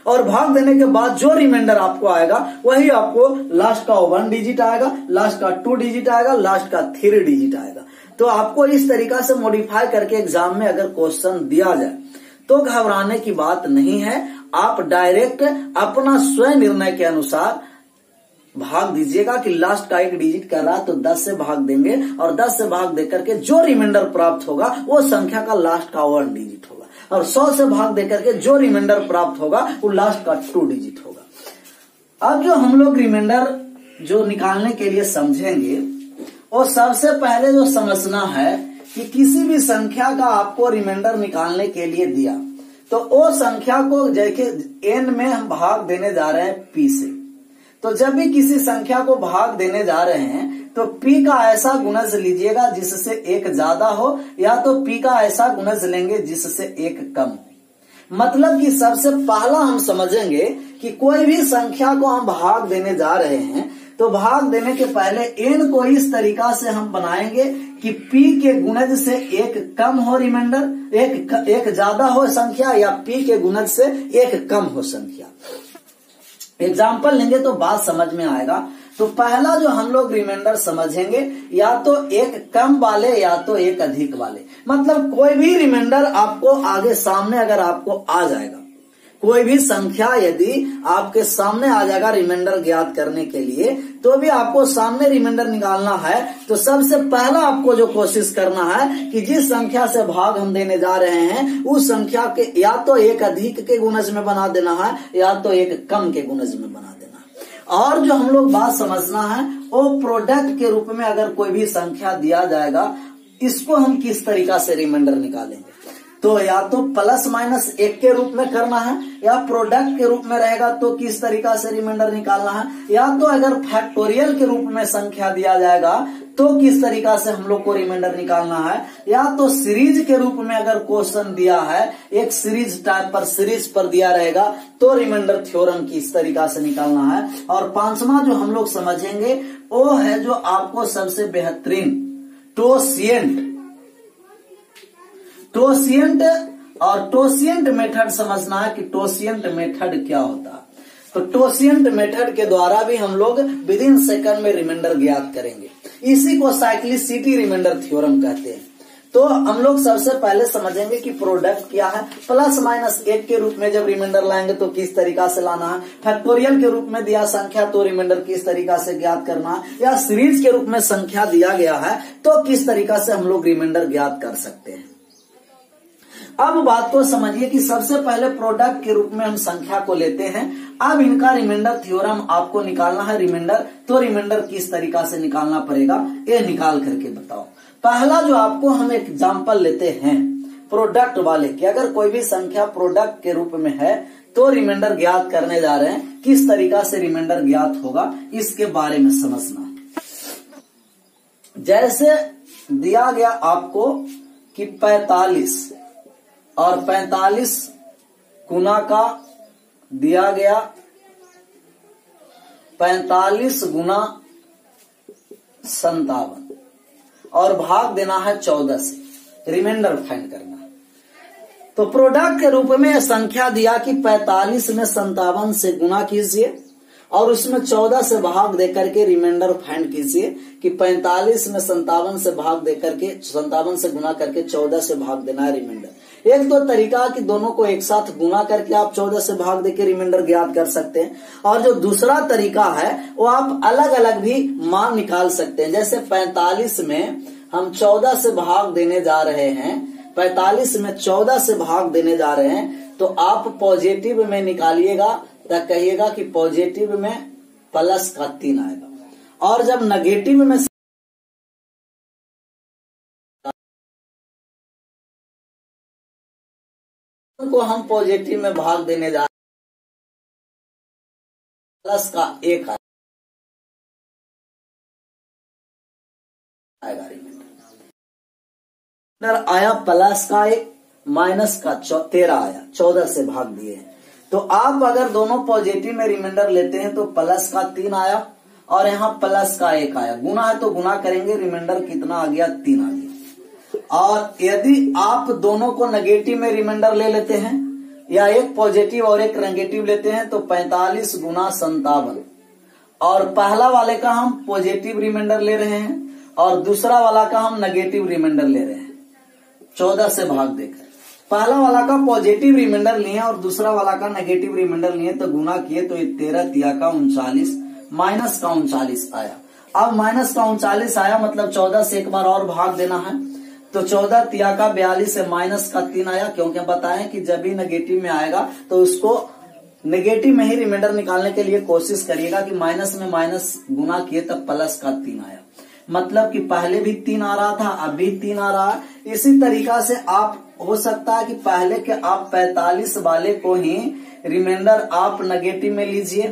और भाग देने के बाद जो रिमाइंडर आपको आएगा वही आपको लास्ट का 1 डिजिट आएगा, लास्ट का 2 डिजिट आएगा, लास्ट का 3 डिजिट आएगा। तो आपको इस तरीका से मॉडिफाई करके एग्जाम में अगर क्वेश्चन दिया जाए तो घबराने की बात नहीं है। आप डायरेक्ट अपना स्वयं निर्णय के अनुसार भाग दीजिएगा कि लास्ट का 1 डिजिट कर रहा है तो 10 से भाग देंगे, और 10 से भाग देकर के जो रिमाइंडर प्राप्त होगा वो संख्या का लास्ट का 1 डिजिट होगा, और 100 से भाग देकर के जो रिमाइंडर प्राप्त होगा वो लास्ट का 2 डिजिट होगा। अब जो हम लोग रिमाइंडर जो निकालने के लिए समझेंगे, वो सबसे पहले जो समझना है कि किसी भी संख्या का आपको रिमाइंडर निकालने के लिए दिया तो वो संख्या को जैसे n में हम भाग देने जा रहे हैं p से, तो जब भी किसी संख्या को भाग देने जा रहे हैं तो p का ऐसा गुणज लीजिएगा जिससे 1 ज्यादा हो, या तो p का ऐसा गुणज लेंगे जिससे 1 कम हो। मतलब कि सबसे पहला हम समझेंगे कि कोई भी संख्या को हम भाग देने जा रहे हैं तो भाग देने के पहले n को इस तरीका से हम बनाएंगे कि p के गुणज से 1 कम हो रिमाइंडर, एक ज्यादा हो संख्या, या p के गुणज से 1 कम हो संख्या। एग्जाम्पल लेंगे तो बात समझ में आएगा। तो पहला जो हम लोग रिमाइंडर समझेंगे, या तो एक कम वाले या तो एक अधिक वाले। मतलब कोई भी रिमाइंडर आपको आगे सामने अगर आपको आ जाएगा, कोई भी संख्या यदि आपके सामने आ जाएगा रिमाइंडर ज्ञात करने के लिए, तो भी आपको सामने रिमाइंडर निकालना है तो सबसे पहला आपको जो कोशिश करना है कि जिस संख्या से भाग हम देने जा रहे हैं उस संख्या के या तो एक अधिक के गुणज में बना देना है या तो एक कम के गुणज में बना देना है। और जो हम लोग बात समझना है वो प्रोडक्ट के रूप में अगर कोई भी संख्या दिया जाएगा, इसको हम किस तरीका से रिमाइंडर निकालेंगे, तो या तो प्लस माइनस एक के रूप में करना है, या प्रोडक्ट के रूप में रहेगा तो किस तरीका से रिमाइंडर निकालना है, या तो अगर फैक्टोरियल के रूप में संख्या दिया जाएगा तो किस तरीका से हम लोग को रिमाइंडर निकालना है, या तो सीरीज के रूप में अगर क्वेश्चन दिया है, एक सीरीज टाइप पर सीरीज पर दिया रहेगा तो रिमाइंडर थ्योरम किस तरीका से निकालना है। और पांचवा जो हम लोग समझेंगे वो है जो आपको सबसे बेहतरीन टोसिएंट और टोसिएंट मेथड समझना है कि टोसिएंट मेथड क्या होता है। तो टोसिएंट मेथड के द्वारा भी हम लोग विद इन सेकंड में रिमाइंडर ज्ञात करेंगे। इसी को साइक्लिसिटी रिमाइंडर थ्योरम कहते हैं। तो हम लोग सबसे पहले समझेंगे कि प्रोडक्ट क्या है, प्लस माइनस एक के रूप में जब रिमाइंडर लाएंगे तो किस तरीका से लाना है, फैक्टोरियल के रूप में दिया संख्या तो रिमाइंडर किस तरीका से ज्ञात करना है, या सीरीज के रूप में संख्या दिया गया है तो किस तरीका से हम लोग रिमाइंडर ज्ञात कर सकते हैं। अब बात को समझिए कि सबसे पहले प्रोडक्ट के रूप में हम संख्या को लेते हैं। अब इनका रिमाइंडर थ्योरम आपको निकालना है रिमाइंडर, तो रिमाइंडर किस तरीका से निकालना पड़ेगा ये निकाल करके बताओ। पहला जो आपको हम एग्जांपल लेते हैं प्रोडक्ट वाले कि अगर कोई भी संख्या प्रोडक्ट के रूप में है तो रिमाइंडर ज्ञात करने जा रहे हैं, किस तरीका से रिमाइंडर ज्ञात होगा इसके बारे में समझना। जैसे दिया गया आपको कि 45 और 45 गुना का दिया गया 45 गुना 57 और भाग देना है 14 से, रिमाइंडर फाइंड करना है। तो प्रोडक्ट के रूप में संख्या दिया कि 45 में 57 से गुना कीजिए और उसमें 14 से भाग देकर के रिमाइंडर फाइंड कीजिए कि 45 में 57 से भाग देकर के 57 से गुना करके 14 से भाग देना है रिमाइंडर। एक तो तरीका कि दोनों को एक साथ गुना करके आप 14 से भाग देके रिमाइंडर ज्ञात कर सकते हैं, और जो दूसरा तरीका है वो आप अलग अलग भी मान निकाल सकते हैं। जैसे 45 में हम 14 से भाग देने जा रहे हैं, 45 में 14 से भाग देने जा रहे हैं तो आप पॉजिटिव में निकालिएगा तो कहिएगा कि पॉजिटिव में प्लस का 3 आएगा, और जब नेगेटिव में को हम पॉजिटिव में भाग देने जा रहे हैं प्लस का 1 आएगा। रिमाइंडर आया प्लस का 1 माइनस का 13 आया, 14 से भाग दिए। तो आप अगर दोनों पॉजिटिव में रिमाइंडर लेते हैं तो प्लस का 3 आया और यहाँ प्लस का 1 आया, गुना है तो गुना करेंगे, रिमाइंडर कितना आ गया 3 आ गया। और यदि आप दोनों को नेगेटिव में रिमाइंडर ले लेते हैं या एक पॉजिटिव और एक नेगेटिव लेते हैं तो 45 गुना 57, और पहला वाले का हम पॉजिटिव रिमाइंडर ले रहे हैं और दूसरा वाला का हम नेगेटिव रिमाइंडर ले रहे हैं 14 से भाग देकर। पहला वाला का पॉजिटिव रिमाइंडर लिए और दूसरा वाला का नेगेटिव रिमाइंडर लिए तो गुना किए तो 13 तिया का 39 माइनस का 39 आया। अब माइनस का 39 आया मतलब 14 से एक बार और भाग देना है, तो 14 तिया का 42 से माइनस का 3 आया, क्योंकि बताएं कि जब भी नेगेटिव में आएगा तो उसको नेगेटिव में ही रिमाइंडर निकालने के लिए कोशिश करिएगा कि माइनस में माइनस गुना किए तब प्लस का 3 आया, मतलब कि पहले भी 3 आ रहा था अब भी 3 आ रहा है। इसी तरीका से आप हो सकता है कि पहले के आप 45 वाले को ही रिमाइंडर आप नेगेटिव में लीजिए,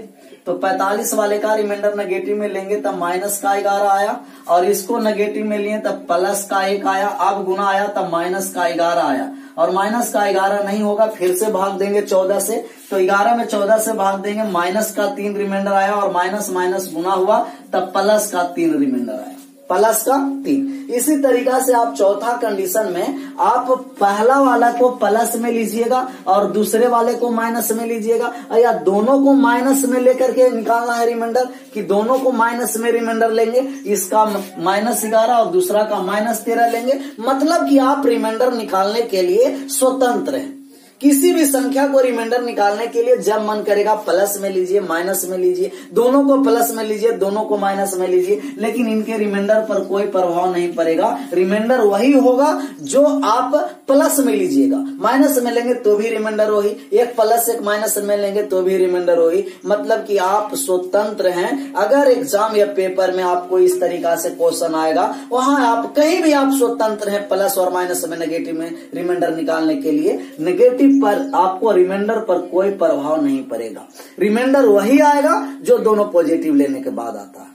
तो 45 वाले का रिमाइंडर नेगेटिव में लेंगे तब माइनस का 11 आया, और इसको नेगेटिव में लिए तब प्लस का 1 आया, अब गुना आया तब माइनस का 11 आया, और माइनस का 11 नहीं होगा फिर से भाग देंगे 14 से, तो 11 में 14 से भाग देंगे, माइनस का 3 रिमाइंडर आया और माइनस माइनस गुना हुआ तब प्लस का 3 रिमाइंडर आया। प्लस का 3। इसी तरीका से आप चौथा कंडीशन में आप पहला वाला को प्लस में लीजिएगा और दूसरे वाले को माइनस में लीजिएगा, या दोनों को माइनस में लेकर के निकालना है रिमाइंडर, कि दोनों को माइनस में रिमाइंडर लेंगे, इसका -11 और दूसरा का -13 लेंगे। मतलब कि आप रिमाइंडर निकालने के लिए स्वतंत्र हैं। किसी भी संख्या को रिमाइंडर निकालने के लिए जब मन करेगा प्लस में लीजिए, माइनस में लीजिए, दोनों को प्लस में लीजिए, दोनों को माइनस में लीजिए, लेकिन इनके रिमाइंडर पर कोई प्रभाव नहीं पड़ेगा। रिमाइंडर वही होगा जो आप प्लस में लीजिएगा, माइनस में लेंगे तो भी रिमाइंडर वही, एक प्लस एक माइनस में लेंगे तो भी रिमाइंडर वही। मतलब कि आप स्वतंत्र हैं। अगर एग्जाम या पेपर में आपको इस तरीका से क्वेश्चन आएगा, वहां आप कहीं भी आप स्वतंत्र हैं, प्लस और माइनस में, नेगेटिव में रिमाइंडर निकालने के लिए। नेगेटिव पर आपको रिमाइंडर पर कोई प्रभाव नहीं पड़ेगा। रिमाइंडर वही आएगा जो दोनों पॉजिटिव लेने के बाद आता है।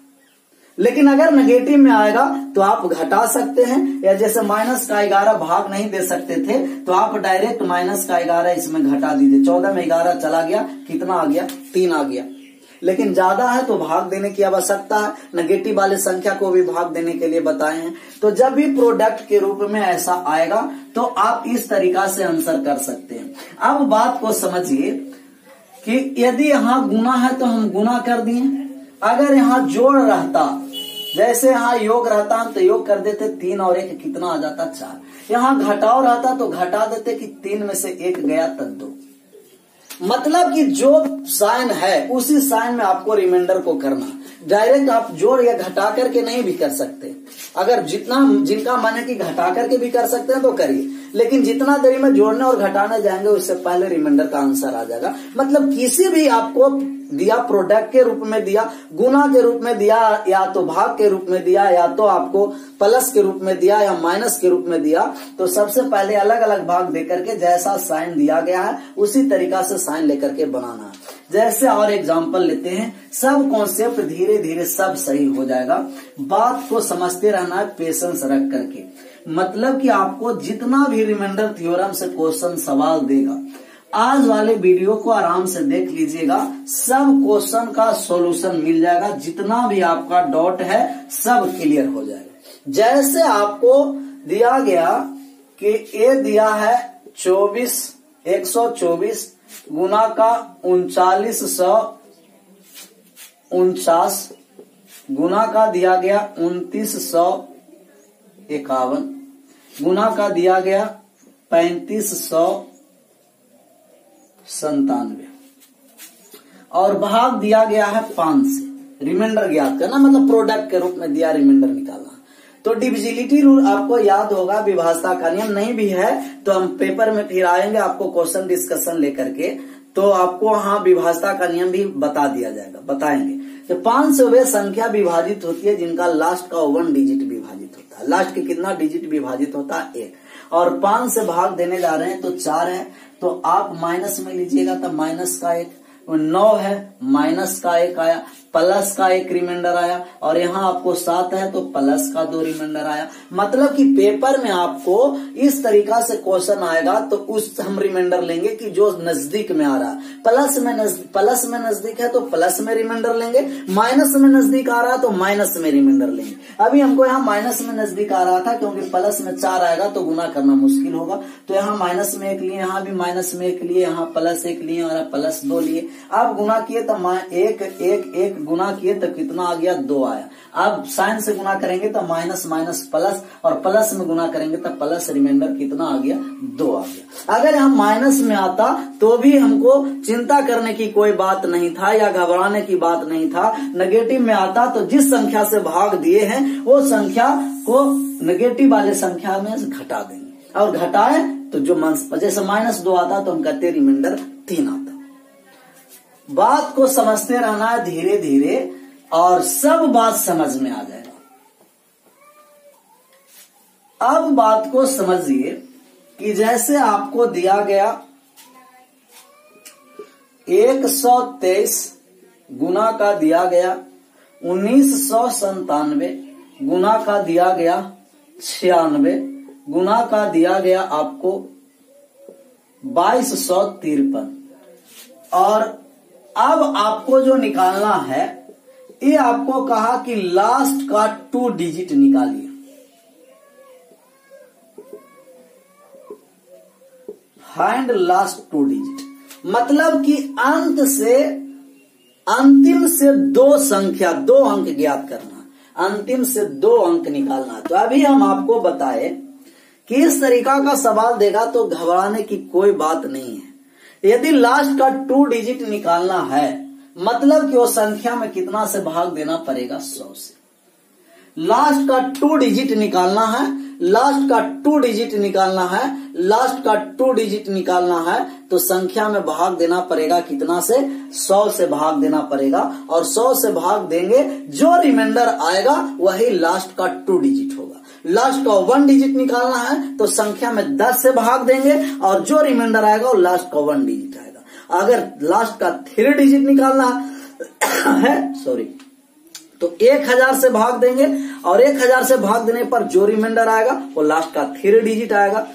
लेकिन अगर नेगेटिव में आएगा तो आप घटा सकते हैं, या जैसे -11 भाग नहीं दे सकते थे तो आप डायरेक्ट -11 इसमें घटा दीजिए। 14 में 11 चला गया, कितना आ गया? 3 आ गया। लेकिन ज्यादा है तो भाग देने की आवश्यकता है। नेगेटिव वाले संख्या को भी भाग देने के लिए बताए हैं। तो जब भी प्रोडक्ट के रूप में ऐसा आएगा तो आप इस तरीका से आंसर कर सकते हैं। अब बात को समझिए कि यदि यहाँ गुना है तो हम गुना कर दिए, अगर यहाँ जोड़ रहता, जैसे यहाँ योग रहता तो योग कर देते, 3 और 1 कितना आ जाता? 4। यहाँ घटाव रहता तो घटा देते कि 3 में से 1 गया तब 2। मतलब कि जो साइन है उसी साइन में आपको रिमाइंडर को करना। डायरेक्ट आप जोड़ या घटा करके नहीं भी कर सकते। अगर जिनका मन है कि घटा करके भी कर सकते हैं तो करिए, लेकिन जितना देरी में जोड़ने और घटाने जाएंगे उससे पहले रिमाइंडर का आंसर आ जाएगा। मतलब किसी भी आपको दिया, प्रोडक्ट के रूप में दिया, गुना के रूप में दिया, या तो भाग के रूप में दिया, या तो आपको प्लस के रूप में दिया, या माइनस के रूप में दिया, तो सबसे पहले अलग अलग भाग देकर के जैसा साइन दिया गया है उसी तरीका से साइन लेकर के बनाना है। जैसे और एग्जांपल लेते हैं, सब कॉन्सेप्ट धीरे धीरे सब सही हो जाएगा। बात को समझते रहना है पेशेंस रख करके। मतलब कि आपको जितना भी रिमाइंडर थ्योरम से क्वेश्चन सवाल देगा, आज वाले वीडियो को आराम से देख लीजिएगा, सब क्वेश्चन का सॉल्यूशन मिल जाएगा। जितना भी आपका डाउट है सब क्लियर हो जाएगा। जैसे आपको दिया गया कि ये दिया है 124 गुना का 3949 गुना का दिया गया 2951 गुना का दिया गया 3597 और भाग दिया गया है 5 से। रिमाइंडर ज्ञात करना, मतलब प्रोडक्ट के रूप में दिया, रिमाइंडर निकालना। तो डिविजिबिलिटी रूल आपको याद होगा, विभाज्यता का नियम नहीं भी है तो हम पेपर में फिर आएंगे आपको क्वेश्चन डिस्कशन लेकर के, तो आपको वहां विभाज्यता का नियम भी बता दिया जाएगा, बताएंगे। तो 5 से वे संख्या विभाजित होती है जिनका लास्ट का 1 डिजिट विभाजित होता है। लास्ट के कितना डिजिट विभाजित होता है? 1। और 5 से भाग देने जा रहे हैं तो 4 है, तो आप माइनस में लीजिएगा तो माइनस का 1। 9 है, माइनस का 1 आया, प्लस का 1 रिमाइंडर आया, और यहाँ आपको 7 है तो प्लस का 2 रिमाइंडर आया। मतलब कि पेपर में आपको इस तरीका से क्वेश्चन आएगा तो उस हम रिमाइंडर लेंगे कि जो नजदीक में आ रहा है। प्लस में नजदीक है तो प्लस में रिमाइंडर लेंगे, माइनस में नजदीक आ रहा है तो माइनस में रिमाइंडर लेंगे। अभी हमको यहाँ माइनस में नजदीक आ रहा था क्योंकि प्लस में 4 आएगा तो गुना करना मुश्किल होगा, तो यहाँ माइनस में 1 लिए, यहाँ भी माइनस में 1 लिए, यहाँ प्लस 1 लिए और प्लस 2 लिए। आप गुना किए तो 1 गुना किए तो कितना आ गया? 2 आया। अब साइन से गुना करेंगे तो माइनस माइनस प्लस, और प्लस में गुना करेंगे तो प्लस, रिमाइंडर कितना आ गया? 2 आ गया। अगर हम माइनस में आता तो भी हमको चिंता करने की कोई बात नहीं था या घबराने की बात नहीं था। नेगेटिव में आता तो जिस संख्या से भाग दिए हैं वो संख्या को नेगेटिव वाले संख्या में घटा देंगे, और घटाए तो जो जैसे -2 आता तो हम कहते रिमाइंडर 3 आता। बात को समझते रहना है धीरे धीरे और सब बात समझ में आ जाएगा। अब बात को समझिए कि जैसे आपको दिया गया 123 गुना का दिया गया 1997 गुना का दिया गया 96 गुना का दिया गया आपको 2253, और अब आपको जो निकालना है ये आपको कहा कि लास्ट का 2 डिजिट निकालिए। फाइंड लास्ट 2 डिजिट, मतलब कि अंतिम से 2 संख्या 2 अंक ज्ञात करना, अंतिम से 2 अंक निकालना। तो अभी हम आपको बताए कि इस तरीका का सवाल देगा तो घबराने की कोई बात नहीं है। यदि लास्ट का 2 डिजिट निकालना है, मतलब कि वो संख्या में कितना से भाग देना पड़ेगा, 100 से। लास्ट का 2 डिजिट निकालना है, लास्ट का 2 डिजिट निकालना है, लास्ट का 2 डिजिट निकालना है, तो संख्या में भाग देना पड़ेगा कितना से, 100 से भाग देना पड़ेगा। और 100 से भाग देंगे, जो रिमाइंडर आएगा वही लास्ट का 2 डिजिट होगा। लास्ट का 1 डिजिट निकालना है तो संख्या में 10 से भाग देंगे, और जो रिमाइंडर आएगा वो लास्ट का 1 डिजिट आएगा। अगर लास्ट का 3 डिजिट निकालना है तो 1000 से भाग देंगे, और 1000 से भाग देने पर जो रिमाइंडर आएगा वो लास्ट का 3 डिजिट आएगा।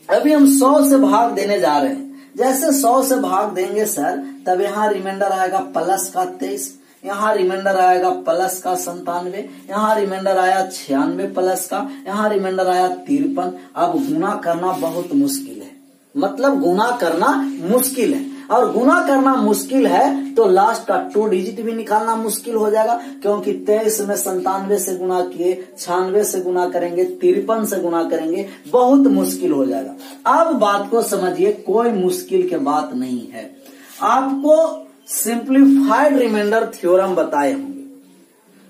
अभी हम 100 से भाग देने जा रहे हैं। जैसे 100 से भाग देंगे सर, तब यहाँ रिमाइंडर आएगा प्लस का 23, यहाँ रिमाइंडर आएगा प्लस का 97, यहाँ रिमाइंडर आया 96 प्लस का, यहाँ रिमाइंडर आया 53। अब गुना करना बहुत मुश्किल है, मतलब गुना करना मुश्किल है, और गुना करना मुश्किल है तो लास्ट का 2 डिजिट भी निकालना मुश्किल हो जाएगा, क्योंकि 23 में 97 से गुना किए, 96 से गुना करेंगे, 53 से गुना करेंगे, बहुत मुश्किल हो जाएगा। अब बात को समझिए, कोई मुश्किल की बात नहीं है। आपको सिंप्लीफाइड रिमाइंडर थ्योरम बताए होंगे।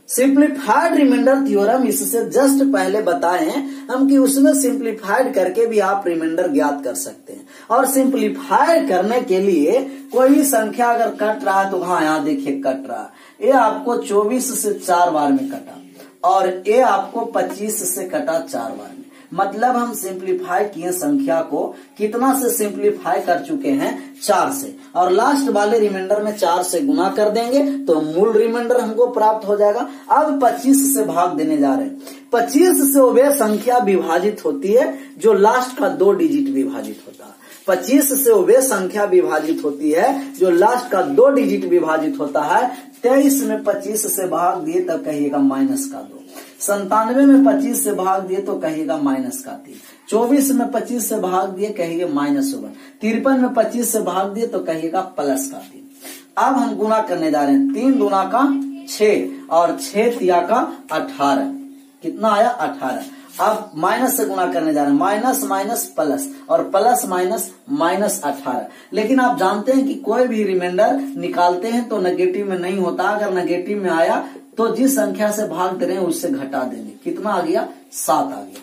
सिंप्लीफाइड रिमाइंडर थ्योरम इससे जस्ट पहले बताए हैं हम कि उसमें सिंप्लीफाइड करके भी आप रिमाइंडर ज्ञात कर सकते हैं। और सिंप्लीफाइड करने के लिए कोई भी संख्या अगर कट रहा है तो हाँ, यहाँ देखिए कट रहा है। ये आपको 24 से 4 बार में कटा, और ये आपको 25 से कटा 4 बार में। मतलब हम सिंप्लीफाई किए संख्या को, कितना से सिंप्लीफाई कर चुके हैं, 4 से, और लास्ट वाले रिमाइंडर में 4 से गुना कर देंगे तो मूल रिमाइंडर हमको प्राप्त हो जाएगा। अब 25 से भाग देने जा रहे हैं। 25 से वह संख्या विभाजित होती है जो लास्ट का 2 डिजिट विभाजित होता है। 25 से वह संख्या विभाजित होती है जो लास्ट का 2 डिजिट विभाजित होता है। 23 में 25 से भाग दिए तब कहिएगा माइनस का 2, 97 में 25 से भाग दिए तो कहिएगा माइनस का 3, 24 में 25 से भाग दिए कहिए माइनस 1, 53 में 25 से भाग दिए तो कहिएगा प्लस का 3। अब हम गुना करने जा रहे हैं। 3 दूना का 6 और 6 तिया का 18, कितना आया 18। अब माइनस से गुना करने जा रहे हैं, माइनस माइनस प्लस, और प्लस माइनस माइनस 18। लेकिन आप जानते हैं कि कोई भी रिमाइंडर निकालते हैं तो नेगेटिव में नहीं होता। अगर नेगेटिव में आया तो जिस संख्या से भाग दे रहे हैं उससे घटा देंगे। कितना आ गया, 7 आ गया।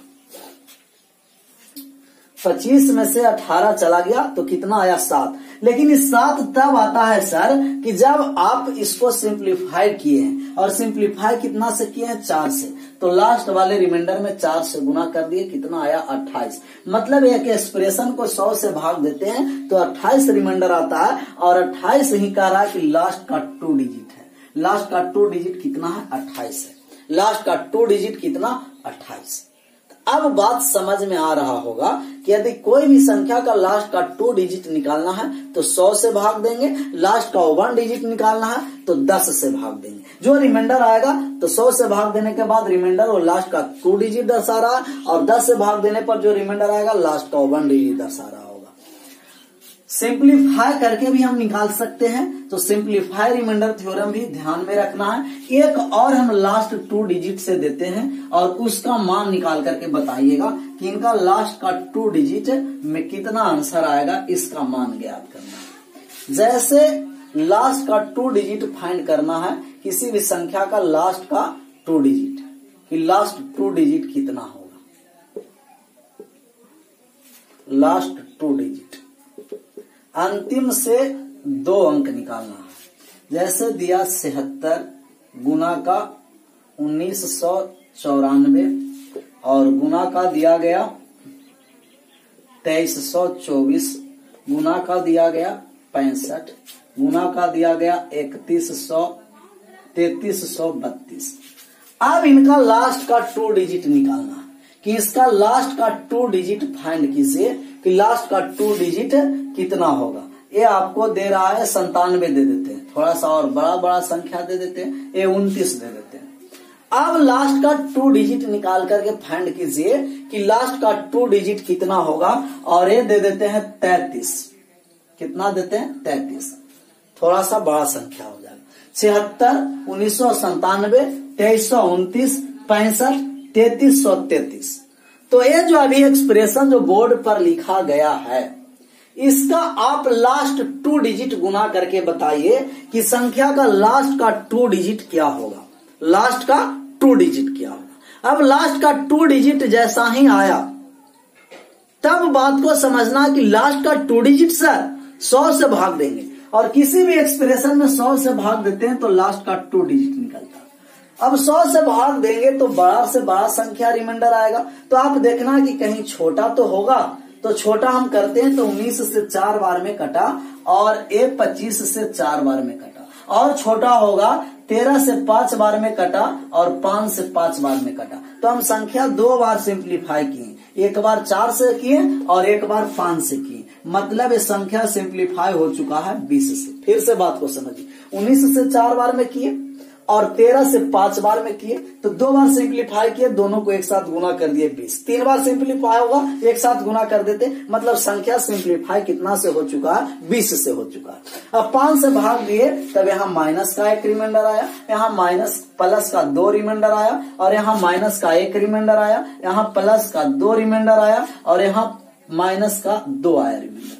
25 में से 18 चला गया तो कितना आया, 7। लेकिन इस 7 तब आता है सर कि जब आप इसको सिंप्लीफाई किए हैं, और सिंप्लीफाई कितना से किए हैं, 4 से, तो लास्ट वाले रिमाइंडर में 4 से गुना कर दिए, कितना आया 28। मतलब एक एक्सप्रेशन को 100 से भाग देते हैं तो 28 रिमाइंडर आता है, और 28 ही कह रहा है कि लास्ट का 2 डिजिट है। लास्ट का 2 डिजिट कितना है, 28 है। लास्ट का 2 डिजिट कितना, 28। अब बात समझ में आ रहा होगा कि यदि कोई भी संख्या का लास्ट का 2 डिजिट निकालना है तो 100 से भाग देंगे, लास्ट का 1 डिजिट निकालना है तो 10 से भाग देंगे। जो रिमाइंडर आएगा तो 100 से भाग देने के बाद रिमाइंडर और लास्ट का 2 डिजिट दर्शा रहा है, और 10 से भाग देने पर जो रिमाइंडर आएगा लास्ट का 1 डिजिट दर्शा रहा होगा। सिंप्लीफाई करके भी हम निकाल सकते हैं, तो सिंप्लीफाई रिमाइंडर थ्योरम भी ध्यान में रखना है। एक और हम लास्ट 2 डिजिट से देते हैं और उसका मान निकाल करके बताइएगा कि इनका लास्ट का 2 डिजिट में कितना आंसर आएगा, इसका मान ज्ञात करना है। जैसे लास्ट का 2 डिजिट फाइंड करना है किसी भी संख्या का, लास्ट का 2 डिजिट, कि लास्ट 2 डिजिट कितना होगा। लास्ट 2 डिजिट अंतिम से 2 अंक निकालना है। जैसे दिया 76 गुना का 1994, और गुना का दिया गया 2324, गुना का दिया गया 65, गुना का दिया गया 3332। अब इनका लास्ट का 2 डिजिट निकालना है कि इसका लास्ट का 2 डिजिट फाइंड कीजिए कि लास्ट का 2 डिजिट कितना होगा। ये आपको दे रहा है 97 दे देते हैं, थोड़ा सा और बड़ा बड़ा संख्या दे देते हैं, ये 29 दे देते हैं। अब लास्ट का 2 डिजिट निकाल करके फाइंड कीजिए कि लास्ट का 2 डिजिट कितना होगा, और ये दे देते हैं 33। कितना देते हैं? 33। थोड़ा सा बड़ा संख्या हो जाएगा। 76, 1997, 2329, 65, 3333। तो ये जो अभी एक्सप्रेशन जो बोर्ड पर लिखा गया है, इसका आप लास्ट 2 डिजिट गुना करके बताइए कि संख्या का लास्ट का 2 डिजिट क्या होगा। लास्ट का 2 डिजिट क्या होगा। अब लास्ट का 2 डिजिट जैसा ही आया, तब बात को समझना कि लास्ट का 2 डिजिट सर 100 से भाग देंगे, और किसी भी एक्सप्रेशन में 100 से भाग देते हैं तो लास्ट का 2 डिजिट निकलता है। अब 100 से भाग देंगे तो बड़ा से बड़ा संख्या रिमाइंडर आएगा। तो आप देखना कि कहीं छोटा तो होगा, तो छोटा हम करते हैं तो 19 से 4 बार में कटा, और ये 25 से 4 बार में कटा, और छोटा होगा 13 से 5 बार में कटा, और 5 से 5 बार में कटा। तो हम संख्या 2 बार सिंप्लीफाई किए, एक बार 4 से किए और एक बार 5 से किए, मतलब ये संख्या सिंप्लीफाई हो चुका है 20 से। फिर से बात को समझिए, 19 से 4 बार में किए और 13 से 5 बार में किए, तो 2 बार सिंप्लीफाई किए, दोनों को एक साथ गुना कर दिए 20। 3 बार सिंप्लीफाई होगा, एक साथ गुना कर देते, मतलब संख्या सिंप्लीफाई कितना से हो चुका है? 20 से हो चुका है। अब 5 से भाग दिए, तब यहाँ माइनस का 1 रिमाइंडर आया, यहाँ माइनस प्लस का 2 रिमाइंडर आया, और यहाँ माइनस का 1 रिमाइंडर आया, यहाँ प्लस का 2 रिमाइंडर आया, और यहाँ माइनस का 2 आया रिमाइंडर,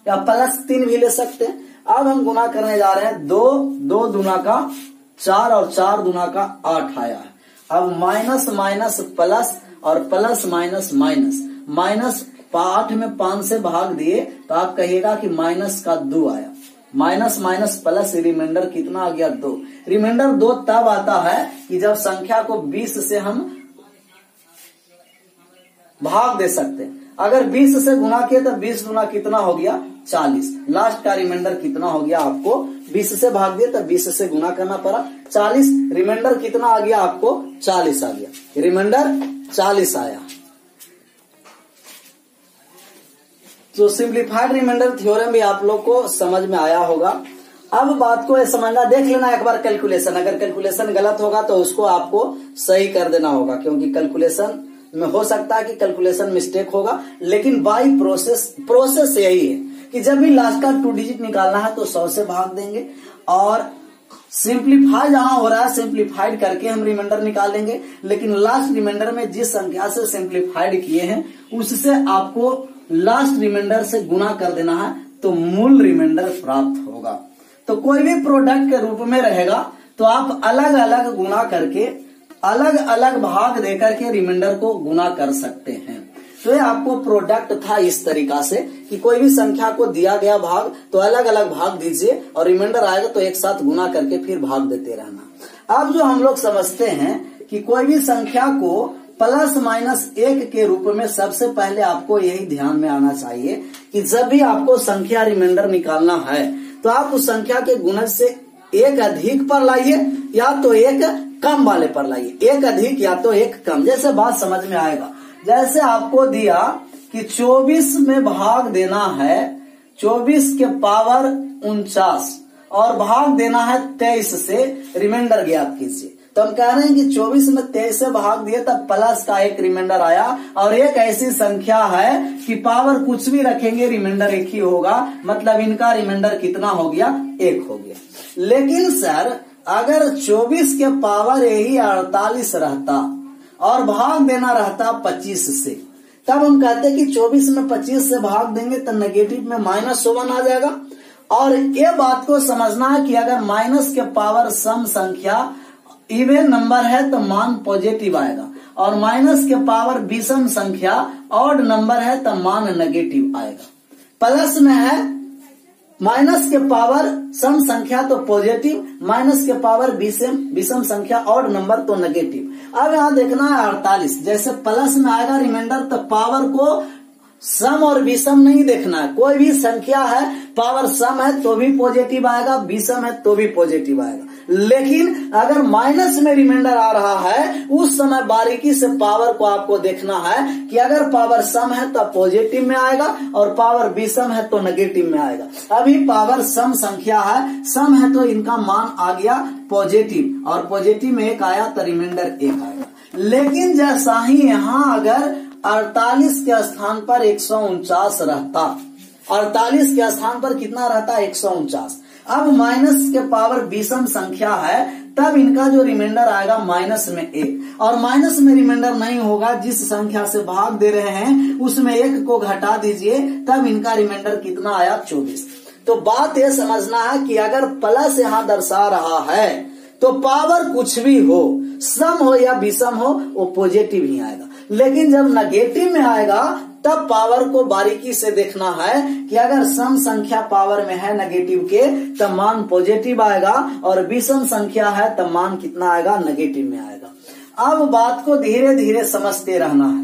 या प्लस 3 भी ले सकते हैं। अब हम गुना करने जा रहे हैं, 2 दूना का 4 और 4 दूना का 8 आया है। अब माइनस माइनस प्लस और प्लस माइनस माइनस, माइनस 8 में 5 से भाग दिए तो आप कहिएगा कि माइनस का 2 आया। माइनस माइनस प्लस रिमाइंडर कितना आ गया? 2। रिमाइंडर 2 तब आता है कि जब संख्या को 20 से हम भाग दे सकते हैं। अगर 20 से गुना किए तो 20 गुना कितना हो गया? 40। लास्ट का रिमाइंडर कितना हो गया आपको? 20 से भाग दिए तो 20 से गुना करना पड़ा, 40। रिमाइंडर कितना आ गया आपको? 40 आ गया। रिमाइंडर 40 आया। तो सिंप्लीफाइड रिमाइंडर थ्योरम भी आप लोग को समझ में आया होगा। अब बात को समझना, देख लेना एक बार कैलकुलेशन, अगर कैलकुलेशन गलत होगा तो उसको आपको सही कर देना होगा, क्योंकि कैलकुलेशन में हो सकता है कि कैलकुलेशन मिस्टेक होगा, लेकिन बाई प्रोसेस यही है कि जब भी लास्ट का 2 डिजिट निकालना है तो 100 से भाग देंगे, और सिंप्लीफाई जहां हो रहा है सिंप्लीफाइड करके हम रिमाइंडर निकाल लेंगे, लेकिन लास्ट रिमाइंडर में जिस संख्या से सिंप्लीफाइड किए हैं उससे आपको लास्ट रिमाइंडर से गुना कर देना है, तो मूल रिमाइंडर प्राप्त होगा। तो कोई भी प्रोडक्ट के रूप में रहेगा तो आप अलग अलग गुना करके, अलग अलग भाग देकर के रिमाइंडर को गुना कर सकते हैं। तो ये आपको प्रोडक्ट था इस तरीका से कि कोई भी संख्या को दिया गया भाग तो अलग अलग भाग दीजिए, और रिमाइंडर आएगा तो एक साथ गुना करके फिर भाग देते रहना। अब जो हम लोग समझते हैं कि कोई भी संख्या को प्लस माइनस 1 के रूप में, सबसे पहले आपको यही ध्यान में आना चाहिए कि जब भी आपको संख्या रिमाइंडर निकालना है तो आप उस संख्या के गुणज से एक अधिक पर लाइए या तो एक कम वाले पर लाइए, एक अधिक या तो एक कम। जैसे बात समझ में आएगा, जैसे आपको दिया कि 24 में भाग देना है 24 के पावर 49 और भाग देना है 23 से, रिमाइंडर ज्ञात कीजिए। तो हम कह रहे हैं कि 24 में 23 से भाग दिए तब प्लस का 1 रिमाइंडर आया, और एक ऐसी संख्या है कि पावर कुछ भी रखेंगे रिमाइंडर एक ही होगा, मतलब इनका रिमाइंडर कितना हो गया? 1 हो गया। लेकिन सर अगर 24 के पावर यही 48 रहता और भाग देना रहता 25 से, तब हम कहते हैं कि 24 में 25 से भाग देंगे तो नेगेटिव में -1 आ जाएगा। और ये बात को समझना है कि अगर माइनस के पावर सम संख्या इवन नंबर है तो मान पॉजिटिव आएगा, और माइनस के पावर विषम संख्या ऑड नंबर है तो मान नेगेटिव आएगा। प्लस में है माइनस के पावर सम संख्या तो पॉजिटिव, माइनस के पावर विषम संख्या ऑड नंबर तो नेगेटिव। अब यहाँ देखना है 48, जैसे प्लस में आएगा रिमाइंडर तो पावर को सम और विषम नहीं देखना है। कोई भी संख्या है, पावर सम है तो भी पॉजिटिव आएगा, विषम है तो भी पॉजिटिव आएगा। लेकिन अगर माइनस में रिमाइंडर आ रहा है, उस समय बारीकी से पावर को आपको देखना है कि अगर पावर सम है तो पॉजिटिव में आएगा और पावर विषम है तो नेगेटिव में आएगा। अभी पावर सम संख्या है, सम है तो इनका मान आ गया पॉजिटिव, और पॉजिटिव में एक आया तो रिमाइंडर एक आएगा। लेकिन जैसा ही यहाँ अगर 48 के स्थान पर 149 रहता, 48 के स्थान पर कितना रहता है 149। अब माइनस के पावर विषम संख्या है, तब इनका जो रिमाइंडर आएगा माइनस में एक, और माइनस में रिमाइंडर नहीं होगा, जिस संख्या से भाग दे रहे हैं उसमें एक को घटा दीजिए, तब इनका रिमाइंडर कितना आया 24। तो बात यह समझना है कि अगर प्लस यहां दर्शा रहा है तो पावर कुछ भी हो, सम हो या विषम हो, वो पॉजिटिव ही आएगा। लेकिन जब नेगेटिव में आएगा तब पावर को बारीकी से देखना है कि अगर सम संख्या पावर में है नेगेटिव के तब मान पॉजिटिव आएगा, और विषम संख्या है तब मान कितना आएगा नेगेटिव में आएगा। अब बात को धीरे धीरे समझते रहना है,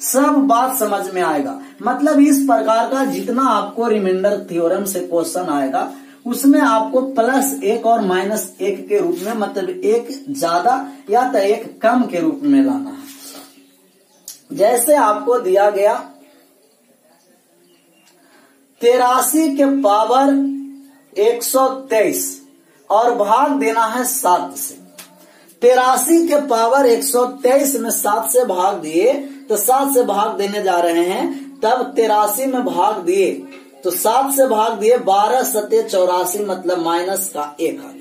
सब बात समझ में आएगा। मतलब इस प्रकार का जितना आपको रिमाइंडर थ्योरम से क्वेश्चन आएगा उसमें आपको +1 और -1 के रूप में, मतलब एक ज्यादा या तो एक कम के रूप में लाना है। जैसे आपको दिया गया 83 के पावर 123 और भाग देना है 7 से। 83 के पावर 123 में 7 से भाग दिए तो 7 से भाग देने जा रहे हैं, तब 83 में भाग दिए तो 7 से भाग दिए 12 सत्ते 84, मतलब माइनस का 1 आ गया।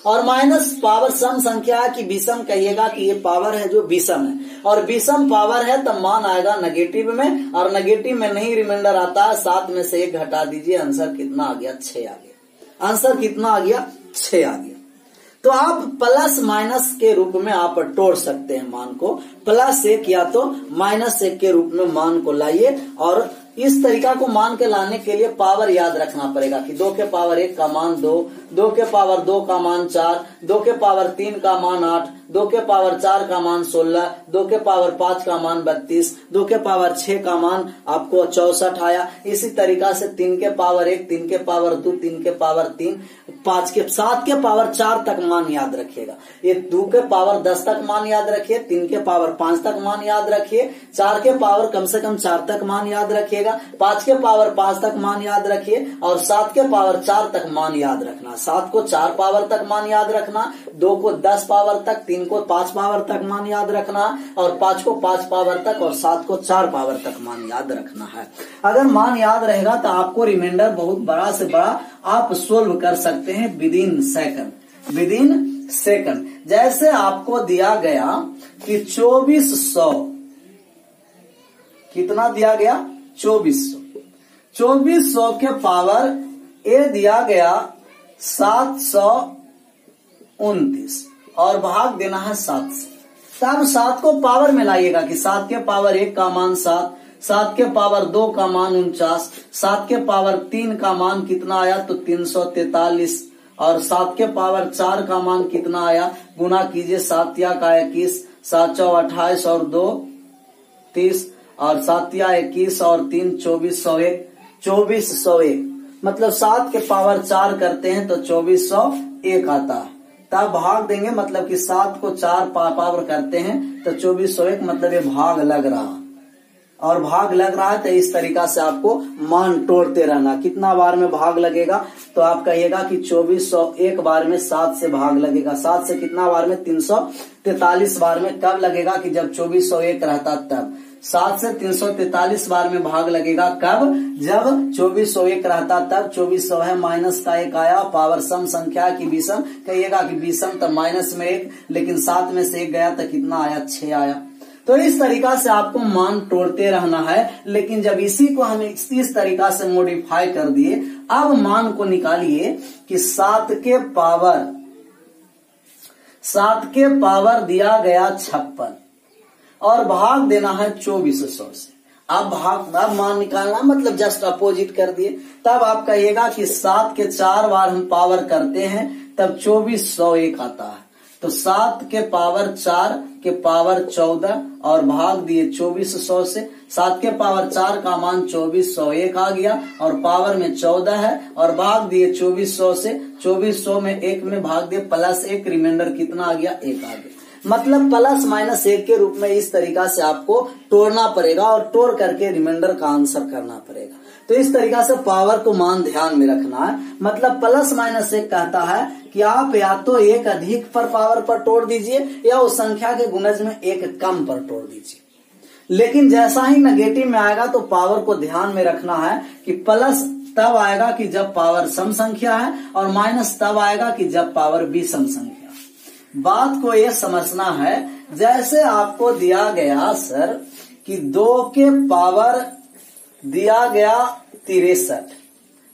और माइनस पावर सम संख्या है कि विषम, कहिएगा कि ये पावर है जो विषम है, और विषम पावर है तब मान आएगा नेगेटिव में, और नेगेटिव में नहीं रिमाइंडर आता है, 7 में से 1 घटा दीजिए, आंसर कितना आ गया 6 आ गया। आंसर कितना आ गया 6 आ गया। तो आप प्लस माइनस के रूप में आप तोड़ सकते हैं मान को, +1 या तो -1 के रूप में मान को लाइए। और इस तरीका को मान के लाने के लिए पावर याद रखना पड़ेगा कि 2 के पावर 1 का मान 2, 2 के पावर 2 का मान 4, 2 के पावर 3 का मान 8, 2 के पावर 4 का मान 16, 2 के पावर 5 का मान 32, 2 के पावर 6 का मान आपको 64 आया। इसी तरीका से 3 के पावर 1, 3 के पावर 2, 3 के पावर 3, 5 के 7 के पावर 4 तक मान याद रखिएगा। ये 2 के पावर 10 तक मान याद रखिए, 3 के पावर 5 तक मान याद रखिए, 4 के पावर कम से कम 4 तक मान याद रखिएगा, 5 के पावर 5 तक मान याद रखिए, और 7 के पावर 4 तक मान याद रखना। 7 को 4 पावर तक मान याद रखना, 2 को 10 पावर तक, 3 को 5 पावर तक मान याद रखना, और 5 को 5 पावर तक, और 7 को 4 पावर तक मान याद रखना है। अगर मान याद रहेगा तो आपको रिमाइंडर बहुत बड़ा से बड़ा आप सोल्व कर सकते हैं विदिन सेकंड। जैसे आपको दिया गया कि 2400, कितना दिया गया 2400 के पावर ए दिया गया 729 और भाग देना है 7 से। तब 7 को पावर में लाइएगा कि 7 के पावर 1 का मान 7, 7 के पावर 2 का मान 49, 7 के पावर 3 का मान कितना आया तो 343, और 7 के पावर 4 का मान कितना आया, गुना कीजिए 7 या का 21, 7 चौ 28 और 2 30, और 7 या 21 और 3 2401, मतलब 7 के पावर 4 करते हैं तो 2401 आता है। तब भाग देंगे, मतलब कि 7 को 4 पावर करते हैं तो 2401, मतलब ये भाग लग रहा, और भाग लग रहा है तो इस तरीका से आपको मान तोड़ते रहना। कितना बार में भाग लगेगा तो आप कहिएगा कि 2401 बार में 7 से भाग लगेगा। 7 से कितना बार में 343 बार में। कब लगेगा कि जब 2401 रहता तब। 7 से 343 बार में भाग लगेगा कब, जब 2401 रहता तब। 2400 है, माइनस का 1 आया, पावर सम संख्या की विषम, कहिएगा कि विषम तो माइनस में 1, लेकिन 7 में से 1 गया तो कितना आया 6 आया। तो इस तरीका से आपको मान तोड़ते रहना है। लेकिन जब इसी को हम इस तरीका से मॉडिफाई कर दिए, अब मान को निकालिए कि 7 के पावर दिया गया 56 और भाग देना है 2400 से। अब मान निकालना, मतलब जस्ट अपोजिट कर दिए। तब आप कहिएगा कि 7 के 4 बार हम पावर करते हैं तब 2401 आता है। तो 7 के पावर 4 के पावर 14 और भाग दिए 2400 से। 7 के पावर 4 का मान 2401 आ गया और पावर में 14 है और भाग दिए 2400 से। 2400 में 1 में भाग दिए प्लस 1, रिमाइंडर कितना आ गया? 1 आ गया। मतलब प्लस माइनस 1 के रूप में इस तरीका से आपको तोड़ना पड़ेगा और तोड़ करके रिमाइंडर का आंसर करना पड़ेगा। तो इस तरीका से पावर को मान ध्यान में रखना है। मतलब प्लस माइनस 1 कहता है कि आप या तो एक अधिक पर पावर पर तोड़ दीजिए या उस संख्या के गुणज में एक कम पर तोड़ दीजिए। लेकिन जैसा ही नेगेटिव में आएगा तो पावर को ध्यान में रखना है कि प्लस तब आएगा कि जब पावर सम संख्या है और माइनस तब आएगा कि जब पावर विषम संख्या। बात को ये समझना है, जैसे आपको दिया गया सर कि 2 के पावर दिया गया 63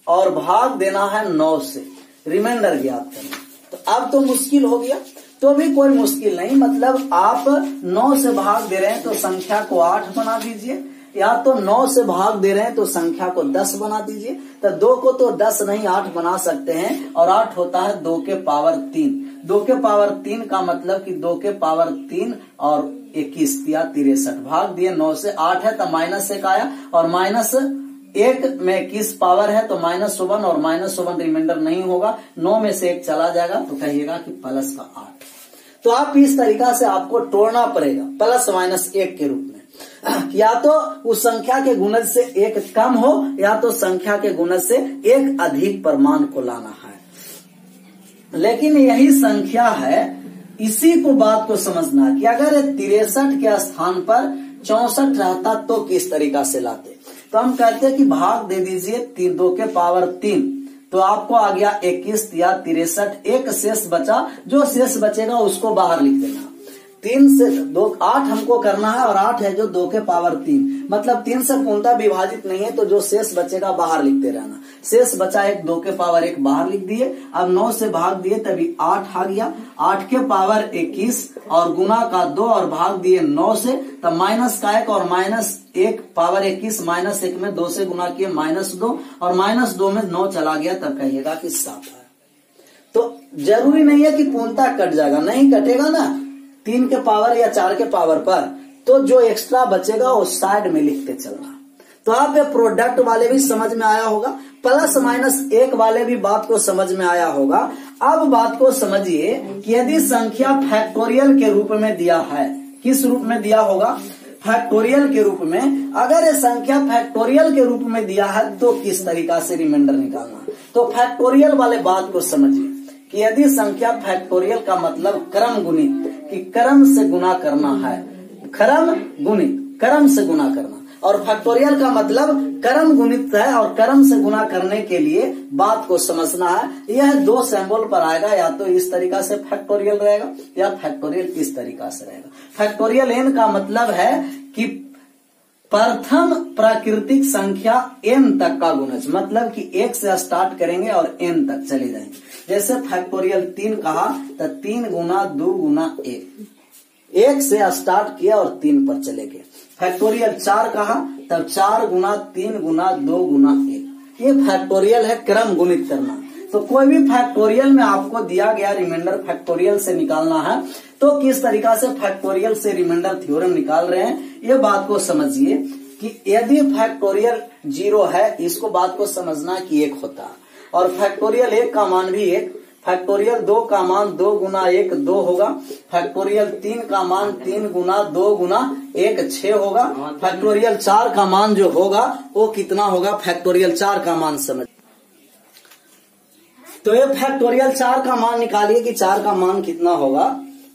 और भाग देना है 9 से, रिमाइंडर ज्ञात करना। तो अब तो मुश्किल हो गया, तो भी कोई मुश्किल नहीं। मतलब आप 9 से भाग दे रहे हैं तो संख्या को 8 बना दीजिए, या तो 9 से भाग दे रहे हैं तो संख्या को 10 बना दीजिए। तो 2 को तो 10 नहीं 8 बना सकते हैं और 8 होता है 2 के पावर 3। 2 के पावर 3 का मतलब कि 2 के पावर 3 और 21 या 63 भाग दिए 9 से। 8 है तो माइनस 1 आया और माइनस 1 में 21 पावर है तो -1 और -1 रिमाइंडर नहीं होगा। 9 में से 1 चला जाएगा तो कहिएगा कि प्लस का 8। तो आप इस तरीका से आपको तोड़ना पड़ेगा प्लस माइनस 1 के रूप में। या तो उस संख्या के गुणज से 1 कम हो या तो संख्या के गुणज से 1 अधिक पर मान को लाना है। लेकिन यही संख्या है, इसी को बात को समझना कि अगर 63 के स्थान पर 64 रहता तो किस तरीका से लाते। तो हम कहते हैं कि भाग दे दीजिए 2 के पावर 3, तो आपको आ गया 21 या 63। एक शेष बचा, जो शेष बचेगा उसको बाहर लिख देना। 3 से 2 8 हमको करना है और 8 है जो 2 के पावर 3, मतलब 3 से पूर्णतः विभाजित नहीं है तो जो शेष बचेगा बाहर लिखते रहना। शेष बचा 1, 2 के पावर 1 बाहर लिख दिए। अब 9 से भाग दिए तभी 8 आ गया। 8 के पावर 21 और गुना का 2 और भाग दिए 9 से, तब माइनस का 1 और -1 पावर 21 -1 में 2 से गुना किए -2 और -2 में 9 चला गया, तब कहिएगा कि 7 है। तो जरूरी नहीं है कि पूर्णतः कट जाएगा, नहीं कटेगा ना 3 के पावर या 4 के पावर पर, तो जो एक्स्ट्रा बचेगा वो साइड में लिखते चलना। तो आप ये प्रोडक्ट वाले भी समझ में आया होगा, प्लस माइनस 1 वाले भी बात को समझ में आया होगा। अब बात को समझिए कि यदि संख्या फैक्टोरियल के रूप में दिया है, किस रूप में दिया होगा? फैक्टोरियल के रूप में। अगर ये संख्या फैक्टोरियल के रूप में दिया है तो किस तरीका से रिमाइंडर निकालना। तो फैक्टोरियल वाले बात को समझिए कि यदि संख्या फैक्टोरियल का मतलब क्रम गुणित, कि क्रम से गुना करना है, क्रम गुणित, क्रम से गुना करना, और फैक्टोरियल का मतलब क्रम गुणित है और क्रम से गुना करने के लिए बात को समझना है। यह 2 सिंबल पर आएगा, या तो इस तरीका से फैक्टोरियल रहेगा या फैक्टोरियल इस तरीका से रहेगा। फैक्टोरियल n का मतलब है कि प्रथम प्राकृतिक संख्या n तक का गुणज, मतलब कि 1 से स्टार्ट करेंगे और n तक चले जाएंगे। जैसे फैक्टोरियल 3 कहा तो 3 गुना 2 गुना 1 से स्टार्ट किया और 3 पर चले गए। फैक्टोरियल 4 कहा तब 4 गुना 3 गुना 2 गुना 1। ये फैक्टोरियल है, क्रम गुणित करना। तो कोई भी फैक्टोरियल में आपको दिया गया रिमाइंडर फैक्टोरियल से निकालना है तो किस तरीका से फैक्टोरियल से रिमाइंडर थ्योरम निकाल रहे हैं, ये बात को समझिए कि यदि फैक्टोरियल 0 है, इसको बात को समझना कि 1 होता है, और फैक्टोरियल 1 का मान भी 1, फैक्टोरियल 2 का मान 2 गुना 1 2 होगा, फैक्टोरियल 3 का मान 3 गुना 2 गुना 1 6 होगा, फैक्टोरियल 4 का मान जो होगा वो कितना होगा, फैक्टोरियल 4 का मान समझ। तो ये फैक्टोरियल 4 का मान निकालिए कि 4 का मान कितना होगा,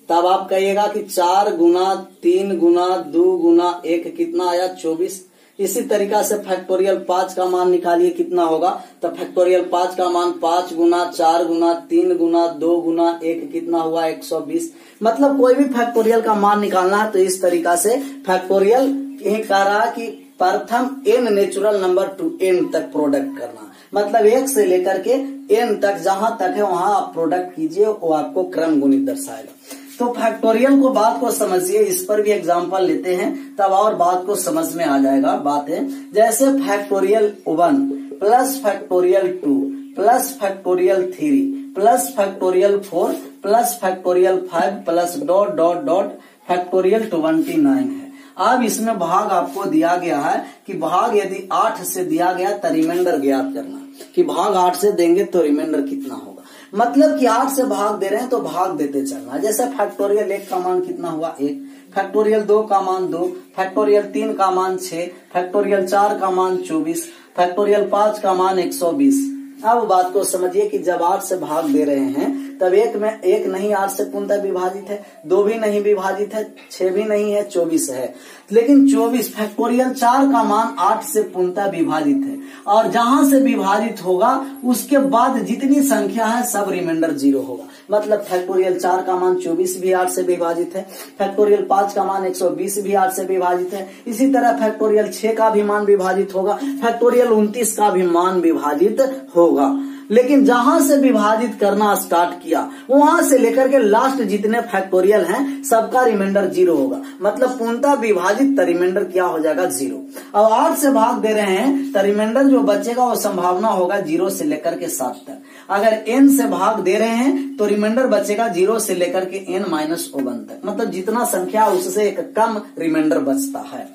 तब आप कहिएगा कि 4 गुना 3 गुना 2 गुना 1 कितना आया 24। इसी तरीका से फैक्टोरियल 5 का मान निकालिए कितना होगा, तो फैक्टोरियल 5 का मान 5 गुना 4 गुना 3 गुना 2 गुना 1 कितना हुआ 120। मतलब कोई भी फैक्टोरियल का मान निकालना है तो इस तरीका से फैक्टोरियल यही कह रहा कि प्रथम n natural number two n तक प्रोडक्ट करना, मतलब 1 से लेकर के n तक जहां तक है वहां आप प्रोडक्ट कीजिए, वो आपको क्रम गुणित दर्शाएगा। तो फैक्टोरियल को बात को समझिए, इस पर भी एग्जांपल लेते हैं तब और बात को समझ में आ जाएगा बातें। जैसे factorial 1 plus factorial 2 plus factorial 3 plus factorial 4 plus factorial 5 plus dot dot dot factorial 29 है। अब इसमें भाग आपको दिया गया है कि भाग यदि 8 से दिया गया तो रिमाइंडर ज्ञात करना, कि भाग 8 से देंगे तो रिमाइंडर कितना होगा। मतलब कि 8 से भाग दे रहे हैं तो भाग देते चलना। जैसे फैक्टोरियल 1 का मान कितना हुआ 1, फैक्टोरियल 2 का मान 2, फैक्टोरियल 3 का मान 6, फैक्टोरियल 4 का मान 24, फैक्टोरियल 5 का मान 120। अब बात को समझिए कि जब 8 से भाग दे रहे हैं तब एक नहीं 8 से पूर्णतः विभाजित है, 2 भी नहीं विभाजित है, 6 भी नहीं है, 24 है। लेकिन 24 फैक्टोरियल 4 का मान 8 से पूर्णतः विभाजित है, और जहां से विभाजित होगा उसके बाद जितनी संख्या है सब रिमाइंडर 0 होगा। मतलब फैक्टोरियल 4 का मान 24 भी 8 से विभाजित है, फैक्टोरियल 5 का मान 120 भी 8 से विभाजित है, इसी तरह फैक्टोरियल 6 का भी मान विभाजित होगा, फैक्टोरियल 29 का भी मान विभाजित होगा। लेकिन जहां से विभाजित करना स्टार्ट किया वहां से लेकर के लास्ट जितने फैक्टोरियल हैं सबका रिमाइंडर 0 होगा। मतलब पूर्णतः विभाजित तो रिमाइंडर क्या हो जाएगा 0। अब 8 से भाग दे रहे हैं तो रिमाइंडर जो बचेगा वो संभावना होगा 0 से लेकर के 7 तक। अगर n से भाग दे रहे हैं तो रिमाइंडर बचेगा 0 से लेकर के n-1 तक। मतलब जितना संख्या उससे एक कम रिमाइंडर बचता है।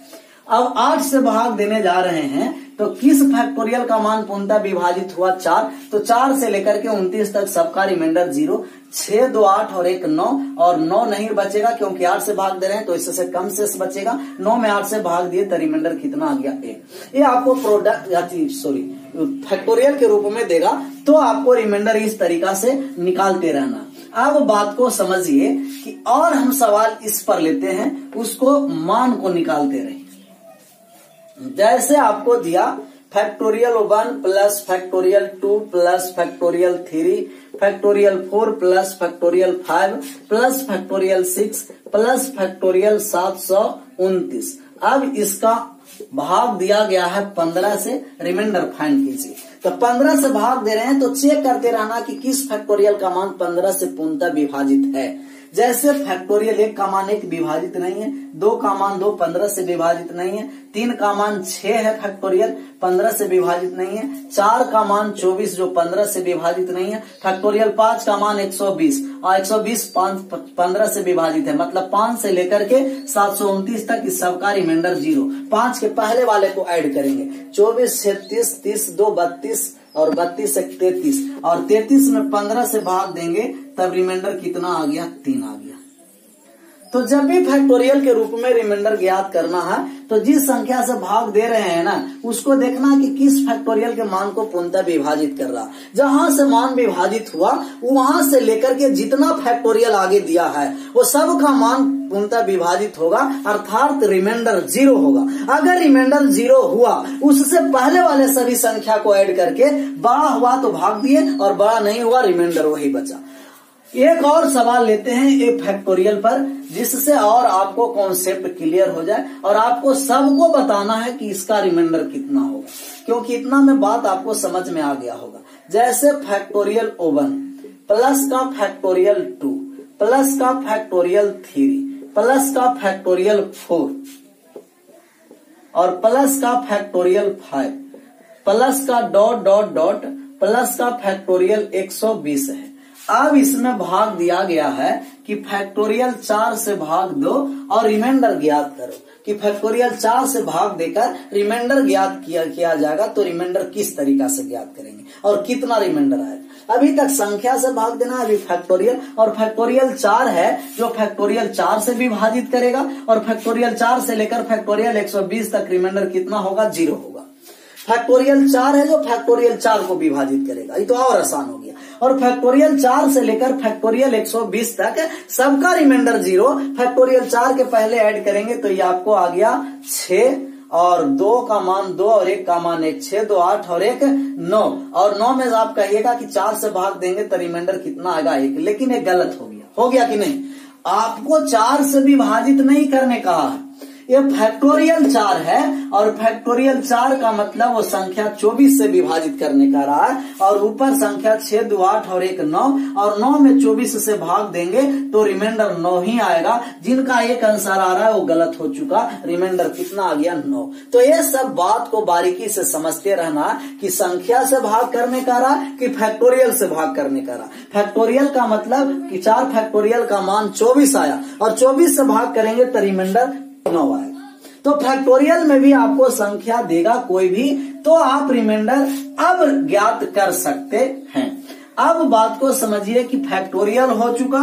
अब 8 से भाग देने जा रहे हैं तो किस फैक्टोरियल का मान पूर्णतः विभाजित हुआ 4, तो 4 से लेकर के 29 तक सबका रिमाइंडर 0, 6, 2, 8 और 1 9, और 9 नहीं बचेगा क्योंकि 8 से भाग दे रहे हैं तो इससे कम शेष बचेगा। 9 में 8 से भाग दिए तो रिमाइंडर कितना आ गया 1। ये आपको फैक्टोरियल के रूप में देगा तो आपको रिमाइंडर इस तरीका से निकालते रहना। अब बात को समझिए कि और हम सवाल इस पर लेते हैं, उसको मान को निकालते रहिए। जैसे आपको दिया factorial 1 plus factorial 2 plus factorial 3 factorial 4 plus factorial 5 plus factorial 6 plus factorial 729। अब इसका भाग दिया गया है 15 से, रिमाइंडर फाइंड कीजिए। तो 15 से भाग दे रहे हैं तो चेक करते रहना कि किस फैक्टोरियल का मान 15 से पूर्णतः विभाजित है। जैसे फैक्टोरियल 1 का मान 1 विभाजित नहीं है, 2 का मान 2 15 से विभाजित नहीं है, 3 का मान 6 है फैक्टोरियल 15 से विभाजित नहीं है, 4 का मान 24 जो 15 से विभाजित नहीं है, फैक्टोरियल 5 का मान 120 और 120 15 से विभाजित है। मतलब 5 से लेकर के 729 तक इस सबका रिमाइंडर 0। 5 के पहले वाले को ऐड करेंगे, 24 36 30 2 32 और 32 से 33, और 33 में 15 से भाग देंगे तब रिमाइंडर कितना आ गया 3 आ गया। तो जब भी फैक्टोरियल के रूप में रिमाइंडर ज्ञात करना है तो जिस संख्या से भाग दे रहे हैं ना उसको देखना कि किस फैक्टोरियल के मान को पूर्णतः विभाजित कर रहा। जहां से मान विभाजित हुआ वहां से लेकर के जितना फैक्टोरियल आगे दिया है वो सब का मान पूर्णतः विभाजित होगा, अर्थात रिमाइंडर 0 होगा। अगर रिमाइंडर 0 हुआ उससे पहले वाले सभी संख्या को ऐड करके बड़ा हुआ तो भाग दिए और बड़ा नहीं हुआ रिमाइंडर वही बचा। एक और सवाल लेते हैं एक फैक्टोरियल पर, जिससे और आपको कॉन्सेप्ट क्लियर हो जाए और आपको सबको बताना है कि इसका रिमाइंडर कितना होगा, क्योंकि इतना में बात आपको समझ में आ गया होगा। जैसे फैक्टोरियल 1 प्लस का फैक्टोरियल 2 प्लस का फैक्टोरियल 3 प्लस का फैक्टोरियल 4 और प्लस का फैक्टोरियल 5 प्लस का डॉट डॉट डॉट प्लस का फैक्टोरियल 120 है। अब इसमें भाग दिया गया है कि फैक्टोरियल 4 से भाग दो और रिमाइंडर ज्ञात करो, कि फैक्टोरियल 4 से भाग देकर रिमाइंडर ज्ञात किया जाएगा तो रिमाइंडर किस तरीका से ज्ञात करेंगे और कितना रिमाइंडर आएगा। अभी तक संख्या से भाग देना है, अभी फैक्टोरियल, और फैक्टोरियल 4 है जो फैक्टोरियल 4 से विभाजित करेगा, और फैक्टोरियल 4 से लेकर फैक्टोरियल 120 तक रिमाइंडर कितना होगा 0 होगा। फैक्टोरियल 4 है जो फैक्टोरियल 4 को विभाजित करेगा, ये तो और आसान हो गया। और फैक्टोरियल 4 से लेकर फैक्टोरियल 120 तक सबका रिमाइंडर 0। फैक्टोरियल 4 के पहले ऐड करेंगे तो ये आपको आ गया 6 और 2 का मान 2 और 1 का मान 1, 6 2 8 और 1 9, और 9 में आप कहिएगा कि 4 से भाग देंगे तो रिमाइंडर कितना आएगा 1, लेकिन ये गलत हो गया कि नहीं। आपको 4 से विभाजित नहीं करने कहा है, ये फैक्टोरियल 4 है और फैक्टोरियल 4 का मतलब वो संख्या 24 से विभाजित करने का रहा है और ऊपर संख्या 6 2 8 और 1 9 और 9 में 24 से भाग देंगे तो रिमाइंडर 9 ही आएगा। जिनका एक आंसर आ रहा है वो गलत हो चुका, रिमाइंडर कितना आ गया 9। तो ये सब बात को बारीकी से समझते रहना कि संख्या से भाग करने का रहा कि फैक्टोरियल से भाग करने का रहा। फैक्टोरियल का मतलब कि 4 फैक्टोरियल का मान 24 आया और 24 से भाग करेंगे तो रिमाइंडर 9 आएगा। तो फैक्टोरियल में भी आपको संख्या देगा कोई भी तो आप रिमाइंडर अब ज्ञात कर सकते हैं। अब बात को समझिए कि फैक्टोरियल हो चुका,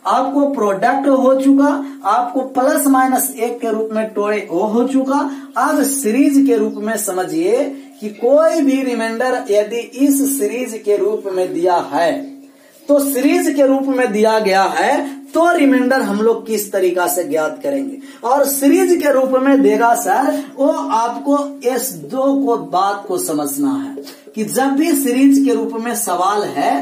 आपको प्रोडक्ट हो चुका, आपको प्लस माइनस 1 के रूप में टोड़े वो हो चुका। अब सीरीज के रूप में समझिए कि कोई भी रिमाइंडर यदि इस सीरीज के रूप में दिया है तो सीरीज के रूप में दिया गया है तो रिमाइंडर हम लोग किस तरीका से ज्ञात करेंगे। और सीरीज के रूप में देगा सर वो आपको इस 2 को बात को समझना है कि जब भी सीरीज के रूप में सवाल है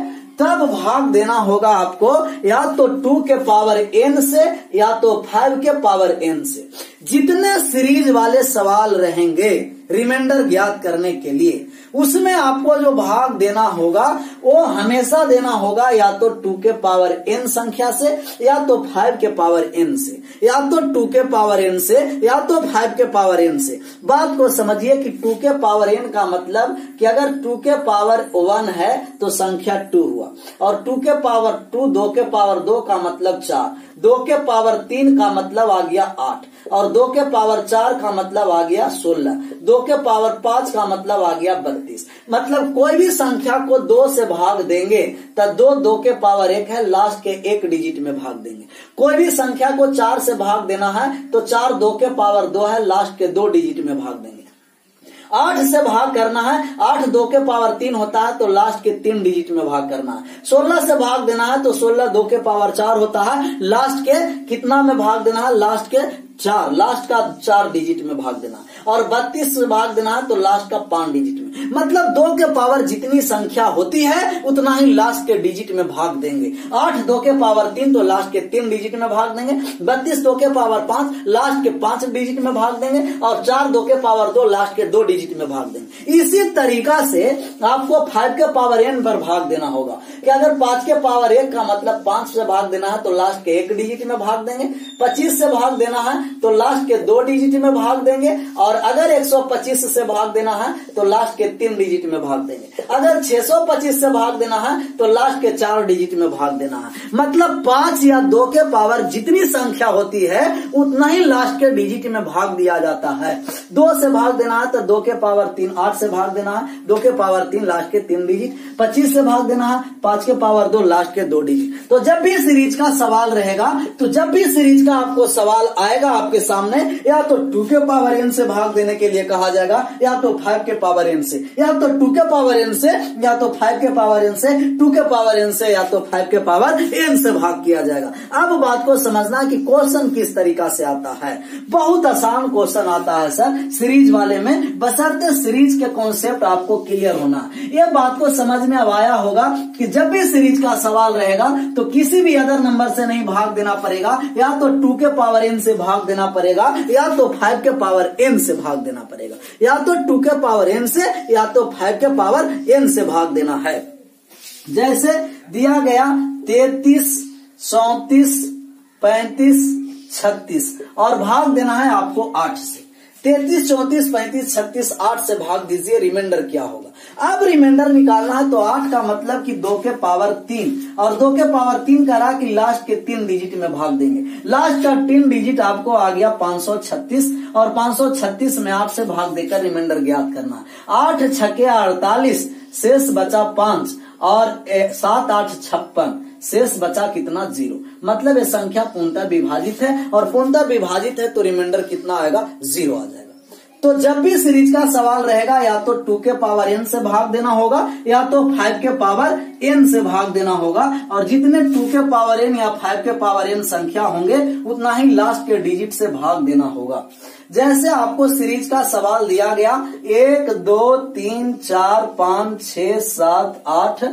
तब भाग देना होगा आपको या तो 2 के पावर n से या तो 5 के पावर n से। जितने सीरीज वाले सवाल रहेंगे रिमाइंडर ज्ञात करने के लिए उसमें आपको जो भाग देना होगा वो हमेशा देना होगा या तो 2 के पावर n संख्या से या तो 5 के पावर n से या तो 2 के पावर n से या तो 5 के पावर n से। बात को समझिए कि 2 के पावर n का मतलब कि अगर 2 के पावर 1 है तो संख्या 2 हुआ और 2 के पावर 2 के पावर 2 का मतलब 4, 2 के पावर 3 का मतलब आ गया 8 और 2 के पावर 4 का मतलब आ गया 16, 2 के पावर 5 का मतलब आ गया 32। मतलब कोई भी संख्या को 2 से भाग देंगे तो 2 के पावर 1 है, लास्ट के 1 डिजिट में भाग देंगे। कोई भी संख्या को 4 से भाग देना है तो 4 2 के पावर 2 है, लास्ट के 2 डिजिट में भाग देंगे। 8 से भाग करना है, 8 2 के पावर 3 होता है तो लास्ट के 3 डिजिट में भाग करना है। 16 से भाग देना है तो 16 2 के पावर 4 होता है, लास्ट के कितना में भाग देना है, लास्ट के 4, लास्ट का 4 डिजिट में भाग देना है। और 32 से भाग देना है तो लास्ट का 5 डिजिट में। मतलब 2 के पावर जितनी संख्या होती है उतना ही लास्ट के डिजिट में भाग देंगे। 8 2 के पावर 3 तो लास्ट के 3 डिजिट में भाग देंगे, 32 2 के पावर 5 लास्ट के 5 डिजिट में भाग देंगे और 4 2 के पावर 2 लास्ट के 2 डिजिट में भाग देंगे। इसी तरीका से आपको 5 के पावर n पर भाग देना होगा कि अगर 5 के पावर 1 का मतलब 5 से भाग देना है तो लास्ट के 1 डिजिट में भाग देंगे, 25 से भाग देना है तो लास्ट के 2 डिजिट में भाग देंगे और अगर 125 से भाग देना है तो लास्ट के 3 डिजिट में भाग देंगे। अगर 625 से भाग देना है तो लास्ट के 4 डिजिट में भाग देना है। मतलब 5 या 2 के पावर जितनी संख्या होती है उतना ही लास्ट के डिजिट में भाग दिया जाता है। 2 से भाग देना है तो 2 के पावर 3 8 से भाग देना है, 2 के पावर 3 लास्ट के 3 डिजिट, 25 से भाग देना है 5 के पावर 2 लास्ट के 2 डिजिट। तो जब भी सीरीज का सवाल रहेगा तो जब भी सीरीज का आपको सवाल आएगा आपके सामने या तो 2 के पावर n से भाग देने के लिए कहा जाएगा या तो 5 के पावर n से या तो 2 के पावर n से या तो 5 के पावर n से 2 के पावर n से या तो 5 के पावर n से भाग किया जाएगा। अब बात को समझना कि क्वेश्चन किस तरीका से आता है। बहुत आसान क्वेश्चन आता है सर सीरीज वाले में, बशर्ते सीरीज के कॉन्सेप्ट आपको क्लियर होना। यह बात को समझ में अब आया होगा कि जब भी सीरीज का सवाल रहेगा तो किसी भी अदर नंबर से नहीं भाग देना पड़ेगा, या तो 2 के पावर n से भाग देना पड़ेगा या तो 5 के पावर n से भाग देना पड़ेगा, या तो 2 के पावर n से या तो 5 के पावर n से भाग देना है। जैसे दिया गया 33 34 35 36 और भाग देना है आपको 8 से। 33 34 35 36 8 से भाग दीजिए, रिमाइंडर क्या होगा। अब रिमाइंडर निकालना है तो 8 का मतलब कि 2 के पावर 3 और 2 के पावर 3 का रहा कि लास्ट के 3 डिजिट में भाग देंगे। लास्ट का 3 डिजिट आपको आ गया 536 और 536 में 8 से भाग देकर रिमाइंडर ज्ञात करना। 8 छके 48 शेष बचा 5 और 7 8 56 शेष बचा कितना 0। मतलब ये संख्या पूर्णतः विभाजित है और पूर्णतः विभाजित है तो रिमाइंडर कितना आएगा 0 आ जाएगा। तो जब भी सीरीज का सवाल रहेगा या तो 2 के पावर n से भाग देना होगा या तो 5 के पावर n से भाग देना होगा और जितने 2 के पावर n या 5 के पावर n संख्या होंगे उतना ही लास्ट के डिजिट से भाग देना होगा। जैसे आपको सीरीज का सवाल दिया गया 1 2 3 4 5 6 7 8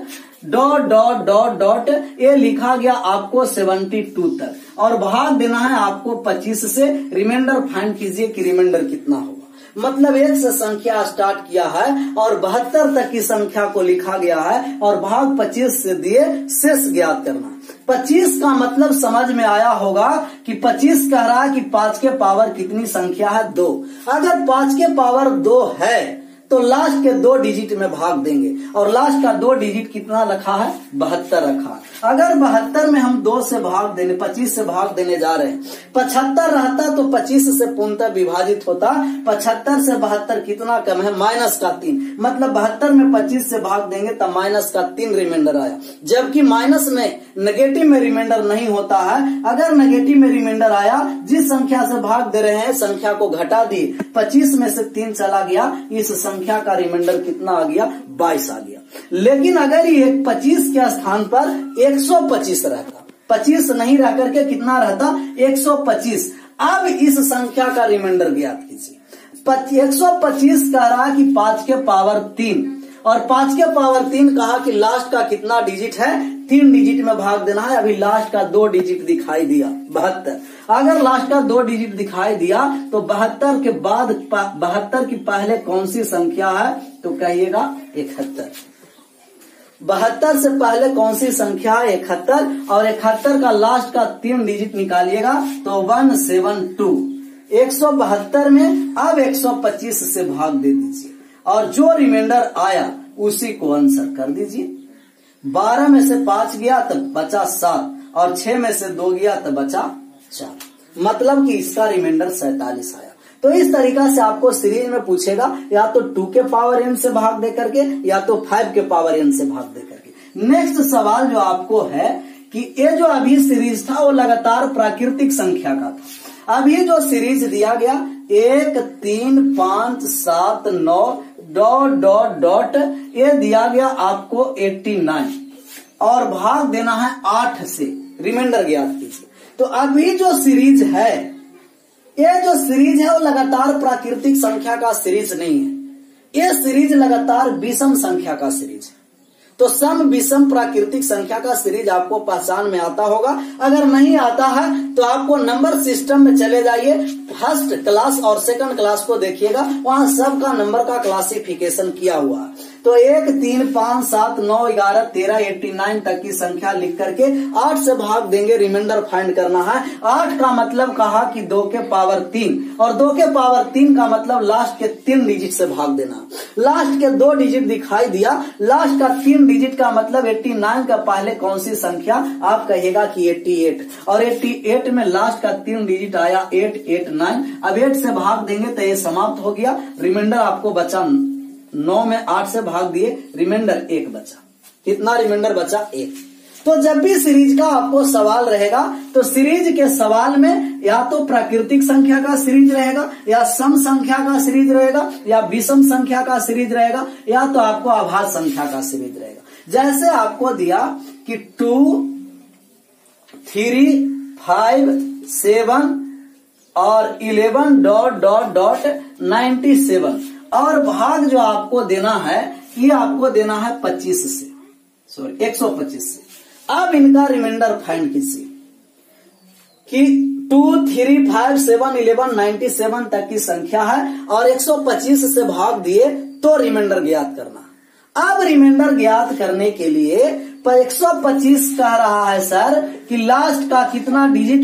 डॉट डॉट डॉट डॉट ये लिखा गया आपको 72 तक। और भाग देना है आपको 25 से। रिमाइंडर फाइंड कीजिए कि रिमाइंडर कितना होगा। मतलब 1 से संख्या स्टार्ट किया है और 72 तक की संख्या को लिखा गया है और भाग 25 से दिए शेष ज्ञात करना। 25 का मतलब समझ में आया होगा कि 25 कह रहा है कि 5 के पावर कितनी संख्या है 2। अगर 5 के पावर 2 है तो लास्ट के 2 डिजिट में भाग देंगे और लास्ट का 2 डिजिट कितना रखा है 72 रखा है। अगर 72 में हम 2 से भाग देने 25 से भाग देने जा रहे हैं, 75 रहता तो 25 से पूर्णतः विभाजित होता। 75 से 72 कितना कम है -3, मतलब 72 में 25 से भाग देंगे तब -3 रिमाइंडर आया। जबकि माइनस में नेगेटिव में रिमाइंडर नहीं होता है। अगर नेगेटिव में रिमाइंडर आया, जिस संख्या से भाग दे रहे हैं संख्या को घटा दी, 25 में से 3 चला गया, इस संख्या का रिमाइंडर कितना आ गया 22 आ गया। लेकिन अगर ये 25 के स्थान पर 125 रहता, 25 नहीं रह करके कितना रहता 125। अब इस संख्या का रिमाइंडर ज्ञात कीजिए। 125 कह रहा कि 5 के पावर 3 और 5 के पावर 3 कहा कि लास्ट का कितना डिजिट है 3 डिजिट में भाग देना है। अभी लास्ट का 2 डिजिट दिखाई दिया 72। अगर लास्ट का 2 डिजिट दिखाई दिया तो 72 के बाद 72 की पहले कौन सी संख्या है तो कहिएगा 71। 72 से पहले कौन सी संख्या है 71 और 71 का लास्ट का 3 डिजिट निकालिएगा तो 172। 172 में अब 125 से भाग दे दीजिए और जो रिमाइंडर आया उसी को आंसर कर दीजिए। 12 में से 5 गया तो बचा 7 और 6 में से 2 गया तो बचा 4, मतलब कि इसका रिमाइंडर 47 आया। तो इस तरीका से आपको सीरीज में पूछेगा या तो 2 के पावर n से भाग दे करके या तो 5 के पावर n से भाग दे करके। नेक्स्ट सवाल जो आपको है कि ये जो अभी सीरीज था वो लगातार प्राकृतिक संख्या का था। अभी जो सीरीज दिया गया 1 3 5 7 9 ... ये दिया गया आपको 89 और भाग देना है 8 से। रिमाइंडर ज्ञात कीजिए। तो अभी जो सीरीज है, ये जो सीरीज है वो लगातार प्राकृतिक संख्या का सीरीज नहीं है। ये सीरीज लगातार विषम संख्या का सीरीज है। तो सम विषम प्राकृतिक संख्या का सीरीज आपको पहचान में आता होगा। अगर नहीं आता है तो आपको नंबर सिस्टम में चले जाइए, फर्स्ट क्लास और सेकंड क्लास को देखिएगा, वहां सबका नंबर का क्लासिफिकेशन किया हुआ है। तो 1 3 5 7 9 11 13 89 तक की संख्या लिख करके 8 से भाग देंगे, रिमाइंडर फाइंड करना है। 8 का मतलब कहा कि 2 के पावर 3 और 2 के पावर 3 का मतलब लास्ट के 3 डिजिट से भाग देना। लास्ट के 2 डिजिट दिखाई दिया, लास्ट का 3 डिजिट का मतलब 89 का पहले कौन सी संख्या, आप कहिएगा कि 88 और 88 में लास्ट का 3 डिजिट आया 889। अब 8 से भाग देंगे तो ये समाप्त हो गया। रिमाइंडर आपको बचा 9 में 8 से भाग दिए, रिमाइंडर 1 बचा। कितना रिमाइंडर बचा 1। तो जब भी सीरीज का आपको सवाल रहेगा तो सीरीज के सवाल में या तो प्राकृतिक संख्या का सीरीज रहेगा या सम संख्या का सीरीज रहेगा या विषम संख्या का सीरीज रहेगा या तो आपको आभास संख्या का सीरीज रहेगा। जैसे आपको दिया कि 2 3 5 7 और 11 ... 97 और भाग जो आपको देना है ये आपको देना है 25 से, सॉरी 125 से। अब इनका रिमाइंडर फाइंड कीजिए कि 2 3 5 7 11 97 तक की संख्या है और 125 से भाग दिए तो रिमाइंडर ज्ञात करना। अब रिमाइंडर ज्ञात करने के लिए 125 कह रहा है सर कि लास्ट का कितना डिजिट,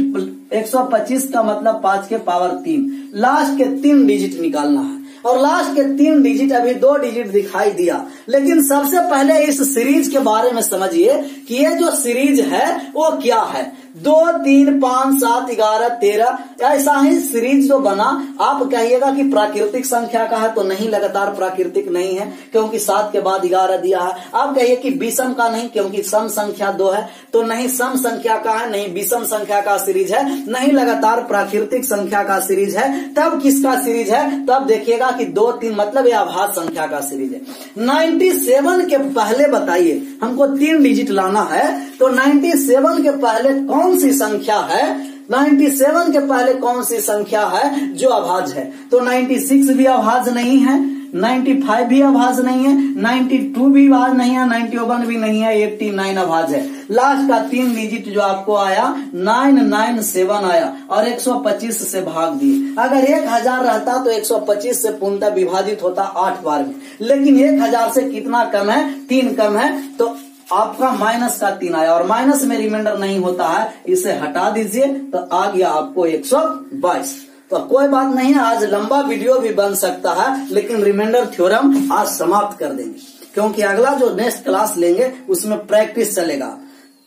125 का मतलब 5 के पावर 3, लास्ट के 3 डिजिट निकालना है और लास्ट के 3 डिजिट अभी 2 डिजिट दिखाई दिया। लेकिन सबसे पहले इस सीरीज के बारे में समझिए कि ये जो सीरीज है वो क्या है। 2 3 5 7 11 13 ऐसा ही सीरीज जो बना, आप कहिएगा कि प्राकृतिक संख्या का है तो नहीं, लगातार प्राकृतिक नहीं है क्योंकि 7 के बाद 11 दिया है। आप कहिए कि विषम का नहीं क्योंकि सम संख्या 2 है, तो नहीं सम संख्या का है, नहीं विषम संख्या का सीरीज है, नहीं लगातार प्राकृतिक संख्या का सीरीज है। तब किसका सीरीज है, तब देखिएगा कि 2 3 मतलब ये आभास संख्या का सीरीज है। 97 के पहले बताइए, हमको 3 डिजिट लाना है तो 97 के पहले कौन सी संख्या है, 97 के पहले कौन सी संख्या है जो अभाज्य है। तो 96 भी अभाज्य नहीं है, 95 भी अभाज्य नहीं है, 92 भी अभाज्य नहीं है, 91 भी नहीं है, 89 अभाज्य है। लास्ट का 3 डिजिट जो आपको आया 997 आया और 125 से भाग दिए। अगर 1000 रहता तो 125 से पूर्णतः विभाजित होता 8 बार में, लेकिन 1000 से कितना कम है, 3 कम है, तो आपका माइनस का 3 आया और माइनस में रिमाइंडर नहीं होता है, इसे हटा दीजिए तो आ गया आपको 122। तो कोई बात नहीं है, आज लंबा वीडियो भी बन सकता है, लेकिन रिमाइंडर थ्योरम आज समाप्त कर देंगे, क्योंकि अगला जो नेक्स्ट क्लास लेंगे उसमें प्रैक्टिस चलेगा।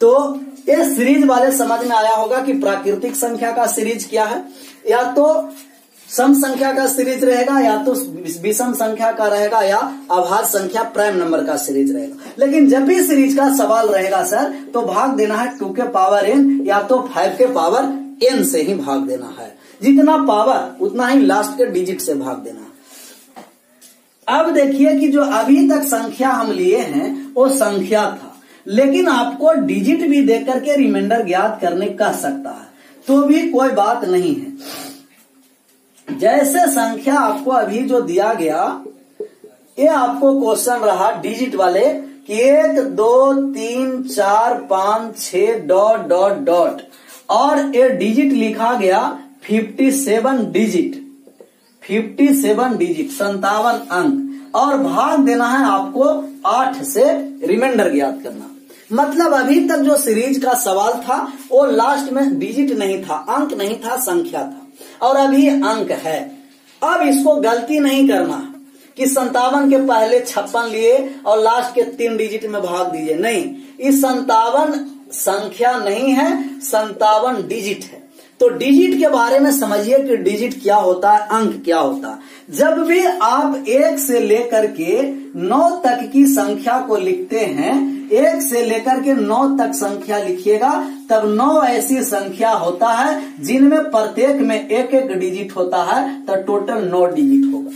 तो ये सीरीज वाले समझ में आया होगा कि प्राकृतिक संख्या का सीरीज क्या है, या तो सम संख्या का सीरीज रहेगा, या तो विषम संख्या का रहेगा, या अभाज्य संख्या प्राइम नंबर का सीरीज रहेगा। लेकिन जब भी सीरीज का सवाल रहेगा सर, तो भाग देना है 2 के पावर n या तो 5 के पावर n से ही भाग देना है। जितना पावर उतना ही लास्ट के डिजिट से भाग देना है। अब देखिए कि जो अभी तक संख्या हम लिए हैं वो संख्या था, लेकिन आपको डिजिट भी देकर के रिमाइंडर ज्ञात करने कह सकता है, तो भी कोई बात नहीं है। जैसे संख्या आपको अभी जो दिया गया, ये आपको क्वेश्चन रहा डिजिट वाले कि 1 2 3 4 5 6 डॉट डॉट डॉट, और ये डिजिट लिखा गया 57 डिजिट, 57 अंक, और भाग देना है आपको 8 से रिमाइंडर ज्ञात करना। मतलब अभी तक जो सीरीज का सवाल था वो लास्ट में डिजिट नहीं था, अंक नहीं था, संख्या था, और अभी अंक है। अब इसको गलती नहीं करना कि 57 के पहले 56 लिए और लास्ट के 3 डिजिट में भाग दीजिए, नहीं, इस 57 संख्या नहीं है, 57 डिजिट है। तो डिजिट के बारे में समझिए कि डिजिट क्या होता है, अंक क्या होता है। जब भी आप 1 से लेकर के 9 तक की संख्या को लिखते हैं, 1 से लेकर के 9 तक संख्या लिखिएगा, तब 9 ऐसी संख्या होता है जिनमें प्रत्येक में 1 डिजिट होता है, तो टोटल 9 डिजिट होगा।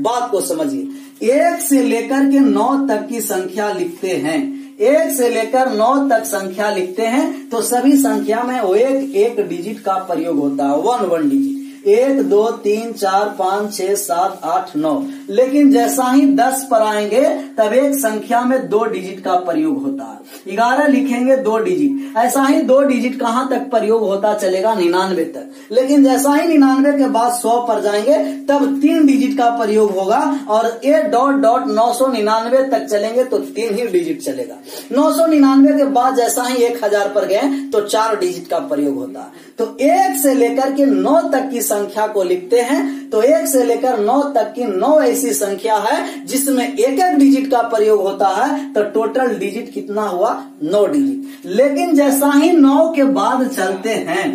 बात को समझिए, 1 से लेकर के 9 तक की संख्या लिखते हैं, 1 से लेकर 9 तक संख्या लिखते हैं, तो सभी संख्या में वो एक डिजिट का प्रयोग होता है, 1 डिजिट, 1 2 3 4 5 6 7 8 9। लेकिन जैसा ही 10 पर आएंगे तब एक संख्या में 2 डिजिट का प्रयोग होता है। 11 लिखेंगे 2 डिजिट, ऐसा ही 2 डिजिट कहां तक प्रयोग होता चलेगा, 99 तक। लेकिन जैसा ही 99 के बाद 100 पर जाएंगे तब 3 डिजिट का प्रयोग होगा, और ये डॉट डॉट 999 तक चलेंगे तो 3 ही डिजिट चलेगा। 999 के बाद जैसा ही 1000 पर गए तो 4 डिजिट का प्रयोग होता है। तो 1 से लेकर के 9 तक की संख्या को लिखते हैं, तो 1 से लेकर 9 तक की 9 ऐसी संख्या है जिसमें 1 डिजिट का प्रयोग होता है, तो टोटल डिजिट कितना हुआ, 9 डिजिट। लेकिन जैसा ही 9 के बाद चलते हैं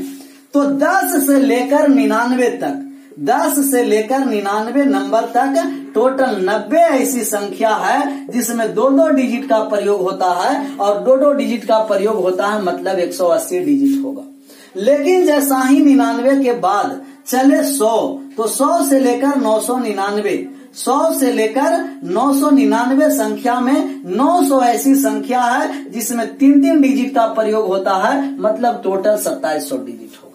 तो 10 से लेकर 99 तक, 10 से लेकर 99 नंबर तक टोटल 90 ऐसी संख्या है जिसमें 2 डिजिट का प्रयोग होता है, और 2 डिजिट का प्रयोग होता है, मतलब 180 डिजिट होगा। लेकिन जैसा ही 99 के बाद चले 100, तो 100 से लेकर 999, 100 से लेकर 999 संख्या में 900 ऐसी संख्या है जिसमें 3 डिजिट का प्रयोग होता है, मतलब टोटल 2700 डिजिट होगा।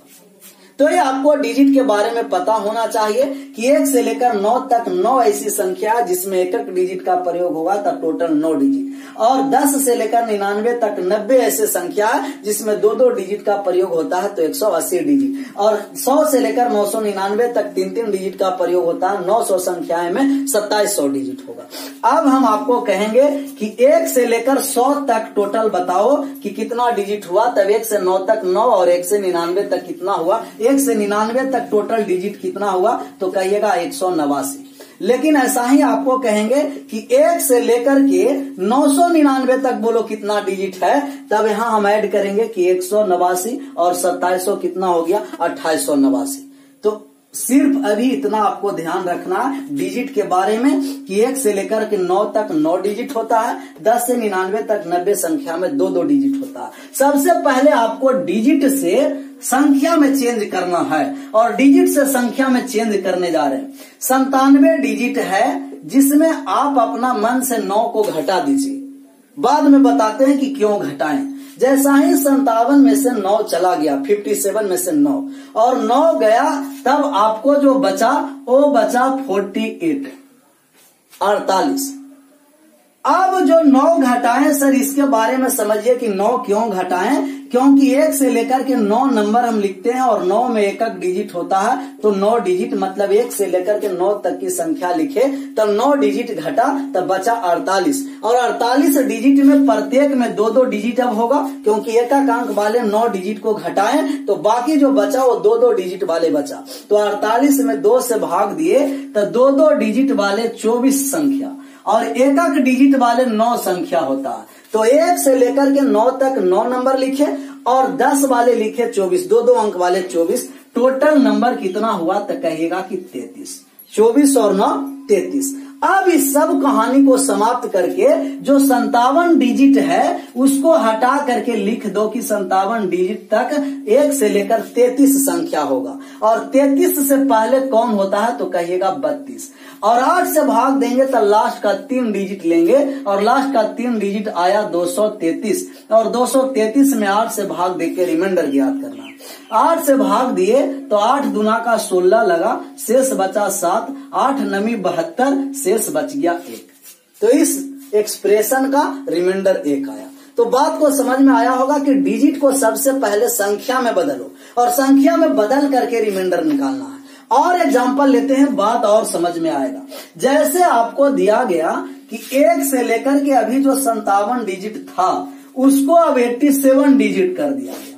तो ये आपको डिजिट के बारे में पता होना चाहिए कि 1 से लेकर 9 तक 9 ऐसी संख्या है जिसमें 1 डिजिट का प्रयोग होगा, तब टोटल 9 डिजिट, और 10 से लेकर 99 तक 90 ऐसे संख्या है जिसमें 2 डिजिट का प्रयोग होता है, तो 180 डिजिट, और 100 से लेकर 999 तक 3 डिजिट का प्रयोग होता है, 900 संख्याएं में 2700 डिजिट होगा। अब हम आपको कहेंगे कि 1 से लेकर 100 तक टोटल बताओ कि कितना डिजिट हुआ, तब 1 से 9 तक 9 और 1 से 99 तक कितना हुआ, 1 से 99 तक टोटल डिजिट कितना हुआ, तो कहिएगा 189। लेकिन ऐसा ही आपको कहेंगे कि 1 से लेकर के 999 तक बोलो कितना डिजिट है, तब यहां हम ऐड करेंगे कि 189 और 2700 कितना हो गया, 2889। तो सिर्फ अभी इतना आपको ध्यान रखना डिजिट के बारे में कि 1 से लेकर के 9 तक 9 डिजिट होता है, 10 से 99 तक 90 संख्या में 2 डिजिट होता है। सबसे पहले आपको डिजिट से संख्या में चेंज करना है, और डिजिट से संख्या में चेंज करने जा रहे हैं। 97 डिजिट है जिसमें आप अपना मन से 9 को घटा दीजिए, बाद में बताते हैं कि क्यों घटाएं। जैसा ही 57 में से 9 चला गया, 57 में से 9 और 9 गया, तब आपको जो बचा वो बचा 48। 48। अब जो 9 घटाएं सर, इसके बारे में समझिए कि 9 क्यों घटाएं, क्योंकि 1 से लेकर के 9 नंबर हम लिखते हैं और 9 में एक डिजिट होता है, तो 9 डिजिट मतलब 1 से लेकर के 9 तक की संख्या लिखे, तब 9 डिजिट घटा, तब बचा 48। और 48 डिजिट में प्रत्येक में 2-2 डिजिट अब होगा, क्योंकि एक अंक वाले 9 डिजिट को घटाएं तो बाकी जो बचा वो 2-2 डिजिट वाले बचा। तो 48 में 2 से भाग दिए तो 2-2 डिजिट वाले 24 संख्या और एक डिजिट वाले 9 संख्या होता है। तो 1 से लेकर के 9 तक 9 नंबर लिखे और 10 वाले लिखे 24, 2-2 अंक वाले 24। टोटल नंबर कितना हुआ तो कहिएगा कि 33। 24 और 9 33। अब इस सब कहानी को समाप्त करके जो 57 डिजिट है उसको हटा करके लिख दो कि 57 डिजिट तक 1 से लेकर 33 संख्या होगा, और 33 से पहले कौन होता है तो कहिएगा 32। और 8 से भाग देंगे तो लास्ट का 3 डिजिट लेंगे और लास्ट का 3 डिजिट आया 233, और 233 में 8 से भाग देके रिमाइंडर ज्ञात करना। 8 से भाग दिए तो 8 दूना का 16 लगा, शेष बचा 7, 8 नमी 72, शेष बच गया 1। तो इस एक्सप्रेशन का रिमाइंडर 1 आया। तो बात को समझ में आया होगा कि डिजिट को सबसे पहले संख्या में बदलो और संख्या में बदल करके रिमाइंडर निकालना है। और एग्जाम्पल लेते हैं, बात और समझ में आएगा। जैसे आपको दिया गया कि 1 से लेकर के अभी जो 57 डिजिट था उसको अब 87 डिजिट कर दिया गया।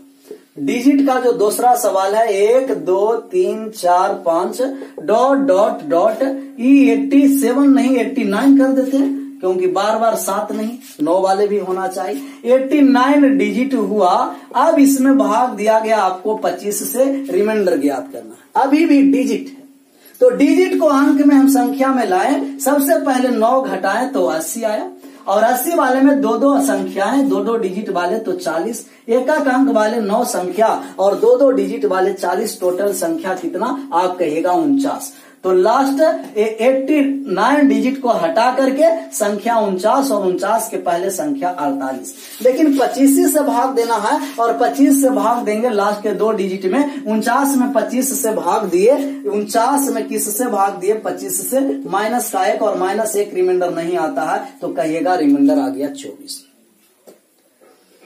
डिजिट का जो दूसरा सवाल है 1 2 3 4 5 डॉट डॉट डॉट, ये 87 नहीं 89 कर देते हैं, क्योंकि बार बार 7 नहीं 9 वाले भी होना चाहिए। 89 डिजिट हुआ। अब इसमें भाग दिया गया आपको 25 से, रिमाइंडर ज्ञात करना है। अभी भी डिजिट है तो डिजिट को अंक में हम संख्या में लाए, सबसे पहले 9 घटाएं तो 80 आया, और 80 वाले में 2-2 संख्याएं, 2-2 डिजिट वाले तो 40, एक अंक वाले 9 संख्या और 2-2 डिजिट वाले 40, टोटल संख्या कितना आप कहिएगा 49। तो लास्ट 89 डिजिट को हटा करके संख्या 49 और 49 के पहले संख्या 48। लेकिन 25 से भाग देना है और 25 से भाग देंगे लास्ट के 2 डिजिट में। 49 में 25 से भाग दिए, 49 में किस से भाग दिए 25 से, माइनस का 1 और माइनस 1 रिमाइंडर नहीं आता है तो कहिएगा रिमाइंडर आ गया 24।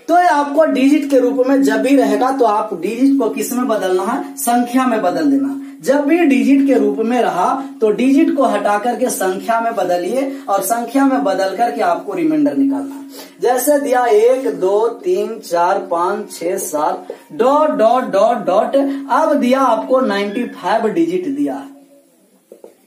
तो ये आपको डिजिट के रूप में जब भी रहेगा तो आप डिजिट को किस में बदलना है, संख्या में बदल देना। जब भी डिजिट के रूप में रहा तो डिजिट को हटा करके संख्या में बदलिए और संख्या में बदल करके आपको रिमाइंडर निकालना है। जैसे दिया 1 2 3 4 5 6 7 डॉट डॉट डॉट डॉट, अब दिया आपको 95 डिजिट दिया है।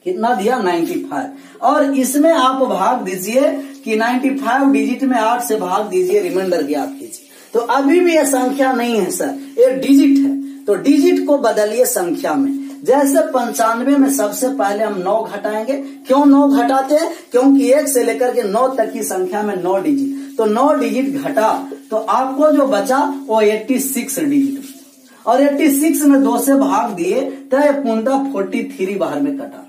कितना दिया 95, और इसमें आप भाग दीजिए कि 95 डिजिट में 8 से भाग दीजिए, रिमाइंडर ज्ञात कीजिए। तो अभी भी यह संख्या नहीं है सर, ये डिजिट है, तो डिजिट को बदलिए संख्या में। जैसे 95 में सबसे पहले हम 9 घटाएंगे। क्यों 9 घटाते हैं, क्योंकि 1 से लेकर के 9 तक की संख्या में 9 डिजिट, तो 9 डिजिट घटा तो आपको जो बचा वो 86 डिजिट, और 86 में 2 से भाग दिए तो यह पूर्णतः 43 बाहर में कटा।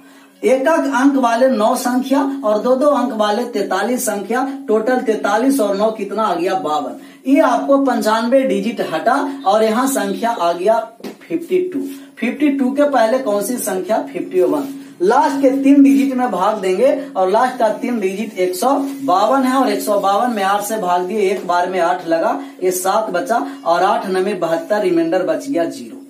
एक अंक वाले 9 संख्या और 2-2 अंक वाले 43 संख्या, टोटल 43 और 9 कितना आ गया 52। ये आपको 95 डिजिट हटा और यहाँ संख्या आ गया 52। 52 के पहले कौन सी संख्या 51। लास्ट के 3 डिजिट में भाग देंगे और लास्ट का 3 डिजिट 152 है, और 152 में 8 से भाग दिए, एक बार में 8 लगा, ये 7 बचा, और 8 9 72, रिमाइंडर बच गया 0,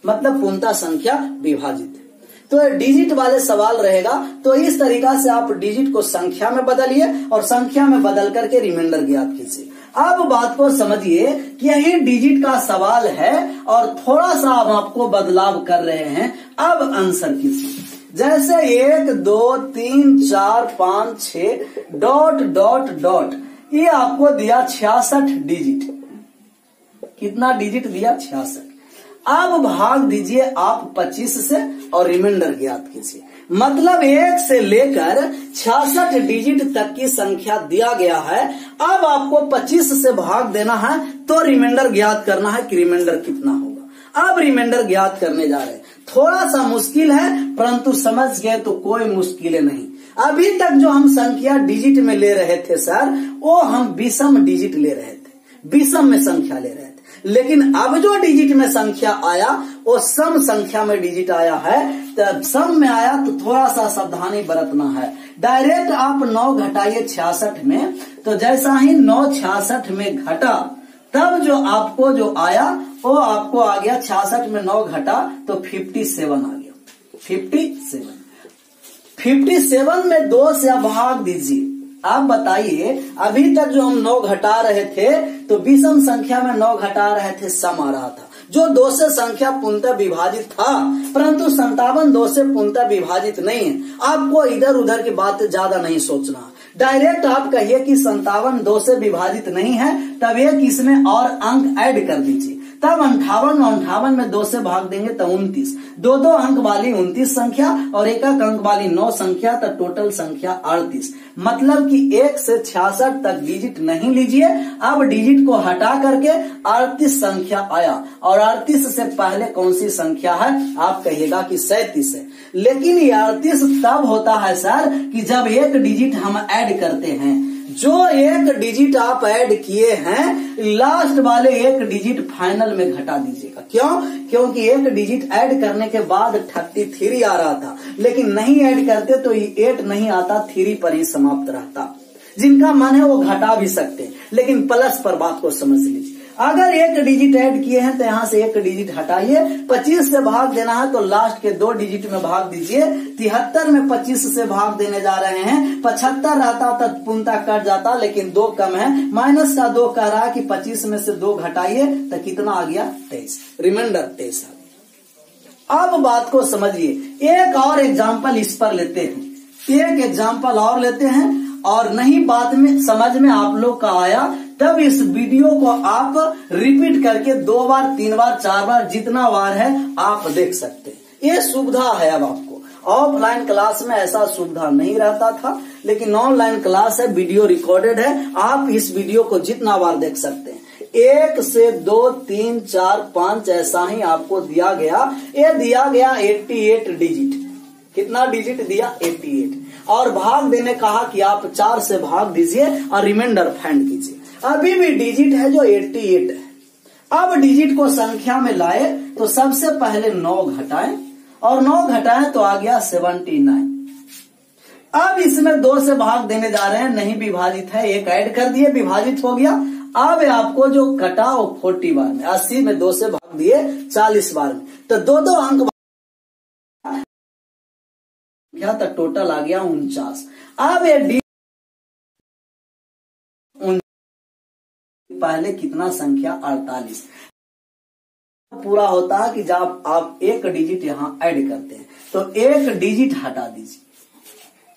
मतलब पूर्णतः संख्या विभाजित है। तो डिजिट वाले सवाल रहेगा। तो इस तरीका से आप डिजिट को संख्या में बदलिए और संख्या में बदल करके रिमाइंडर ज्ञात कीजिए। अब बात को समझिए कि यही डिजिट का सवाल है और थोड़ा सा हम आपको बदलाव कर रहे हैं। अब आंसर कीजिए। जैसे 1 2 3 4 5 6 डॉट डॉट डॉट, ये आपको दिया 66 डिजिट। कितना डिजिट दिया 66। अब भाग दीजिए आप 25 से और रिमाइंडर ज्ञात कीजिए। मतलब 1 से लेकर 66 डिजिट तक की संख्या दिया गया है। अब आपको 25 से भाग देना है तो रिमाइंडर ज्ञात करना है कि रिमाइंडर कितना होगा। अब रिमाइंडर ज्ञात करने जा रहे हैं। थोड़ा सा मुश्किल है, परंतु समझ गए तो कोई मुश्किल नहीं। अभी तक जो हम संख्या डिजिट में ले रहे थे सर, वो हम विषम डिजिट ले रहे थे, विषम में संख्या ले रहे थे। लेकिन अब जो डिजिट में संख्या आया वो सम संख्या में डिजिट आया है। सम में आया तो थोड़ा सा सावधानी बरतना है। डायरेक्ट आप 9 घटाइए 66 में, तो जैसा ही 9 66 में घटा तब जो आपको जो आया वो आपको आ गया 66 में 9 घटा तो 57 आ गया। 57 में 2 से भाग दीजिए। आप बताइए, अभी तक जो हम 9 घटा रहे थे तो विषम संख्या में 9 घटा रहे थे, सम आ रहा था, जो 2 से संख्या पूर्णतः विभाजित था, परंतु 57 2 से पूर्णतः विभाजित नहीं है। आपको इधर उधर की बात ज्यादा नहीं सोचना, डायरेक्ट आप कहिए कि 57 2 से विभाजित नहीं है, तब एक इसमें और अंक ऐड कर दीजिए, तब 58 में 2 से भाग देंगे तो 29, 2 अंक वाली 29 संख्या और 1 अंक वाली 9 संख्या, तो टोटल संख्या 38। मतलब कि 1 से 66 तक डिजिट नहीं लीजिए, अब डिजिट को हटा करके 38 संख्या आया, और 38 से पहले कौन सी संख्या है, आप कहिएगा कि 37 है। लेकिन ये 38 तब होता है सर कि जब एक डिजिट हम ऐड करते हैं। जो एक डिजिट आप ऐड किए हैं, लास्ट वाले एक डिजिट फाइनल में घटा दीजिएगा। क्यों? क्योंकि एक डिजिट ऐड करने के बाद 33 आ रहा था, लेकिन नहीं ऐड करते तो 8 नहीं आता, 3 पर ही समाप्त रहता। जिनका मन है वो घटा भी सकते हैं, लेकिन प्लस पर बात को समझ लीजिए। अगर एक डिजिट ऐड किए हैं तो यहाँ से एक डिजिट हटाइए, 25 से भाग देना है तो लास्ट के 2 डिजिट में भाग दीजिए। 73 में 25 से भाग देने जा रहे हैं, 75 रहता तो पूर्णतः कट जाता, लेकिन 2 कम है, माइनस का 2 कह रहा है कि 25 में से 2 घटाइए तो कितना आ गया, 23, रिमाइंडर 23 आ गया। अब बात को समझिए, एक और एग्जाम्पल इस पर लेते हैं, एक एग्जाम्पल और लेते हैं, और नहीं बात में समझ में आप लोग का आया तब इस वीडियो को आप रिपीट करके 2 बार 3 बार 4 बार जितना बार है आप देख सकते हैं। ये सुविधा है अब आपको। ऑफलाइन क्लास में ऐसा सुविधा नहीं रहता था, लेकिन ऑनलाइन क्लास है, वीडियो रिकॉर्डेड है, आप इस वीडियो को जितना बार देख सकते हैं। 1 से 2 3 4 5 ऐसा ही आपको दिया गया। ये दिया गया 88 डिजिट। कितना डिजिट दिया? 88। और भाग देने कहा कि आप 4 से भाग दीजिए और रिमाइंडर फाइंड कीजिए। अभी भी डिजिट है जो 88 है। अब डिजिट को संख्या में लाए तो सबसे पहले 9 घटाएं, और 9 घटाएं तो आ गया 79। अब इसमें 2 से भाग देने जा रहे हैं, नहीं विभाजित है, 1 ऐड कर दिए, विभाजित हो गया। अब आपको जो कटा वो 40 बार में, 80 में 2 से भाग दिए 40 बार में, तो 2 अंक क्या, तो टोटल आ गया 49। अब ये पहले कितना संख्या 48 पूरा होता है कि जब आप एक डिजिट यहां ऐड करते हैं तो एक डिजिट हटा दीजिए,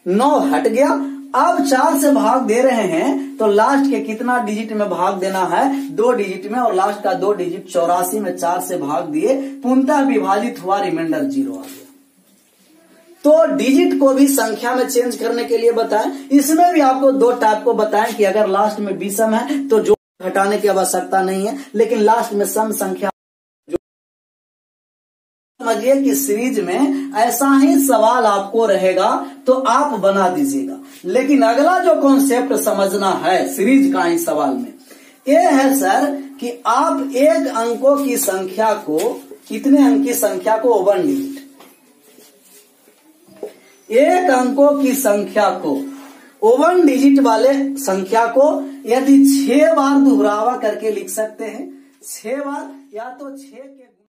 9 हट गया। अब 4 से भाग दे रहे हैं तो लास्ट के कितना डिजिट में भाग देना है, 2 डिजिट में, और लास्ट का 2 डिजिट 84 में 4 से भाग दिए, पूर्णतः विभाजित हुआ, रिमाइंडर 0 आ गया। तो डिजिट को भी संख्या में चेंज करने के लिए बताएं। इसमें भी आपको 2 टाइप को बताएं कि अगर लास्ट में विषम है तो जो घटाने की आवश्यकता नहीं है, लेकिन लास्ट में सम संख्या। समझिए कि सीरीज में ऐसा ही सवाल आपको रहेगा तो आप बना दीजिएगा, लेकिन अगला जो कॉन्सेप्ट समझना है सीरीज का ही सवाल में ये है सर कि आप एक अंकों की संख्या को, कितने अंक की संख्या को, 1 डिजिट, एक अंकों की संख्या को 1 डिजिट वाले संख्या को यदि 6 बार दोहरावा करके लिख सकते हैं, 6 बार, या तो 6 के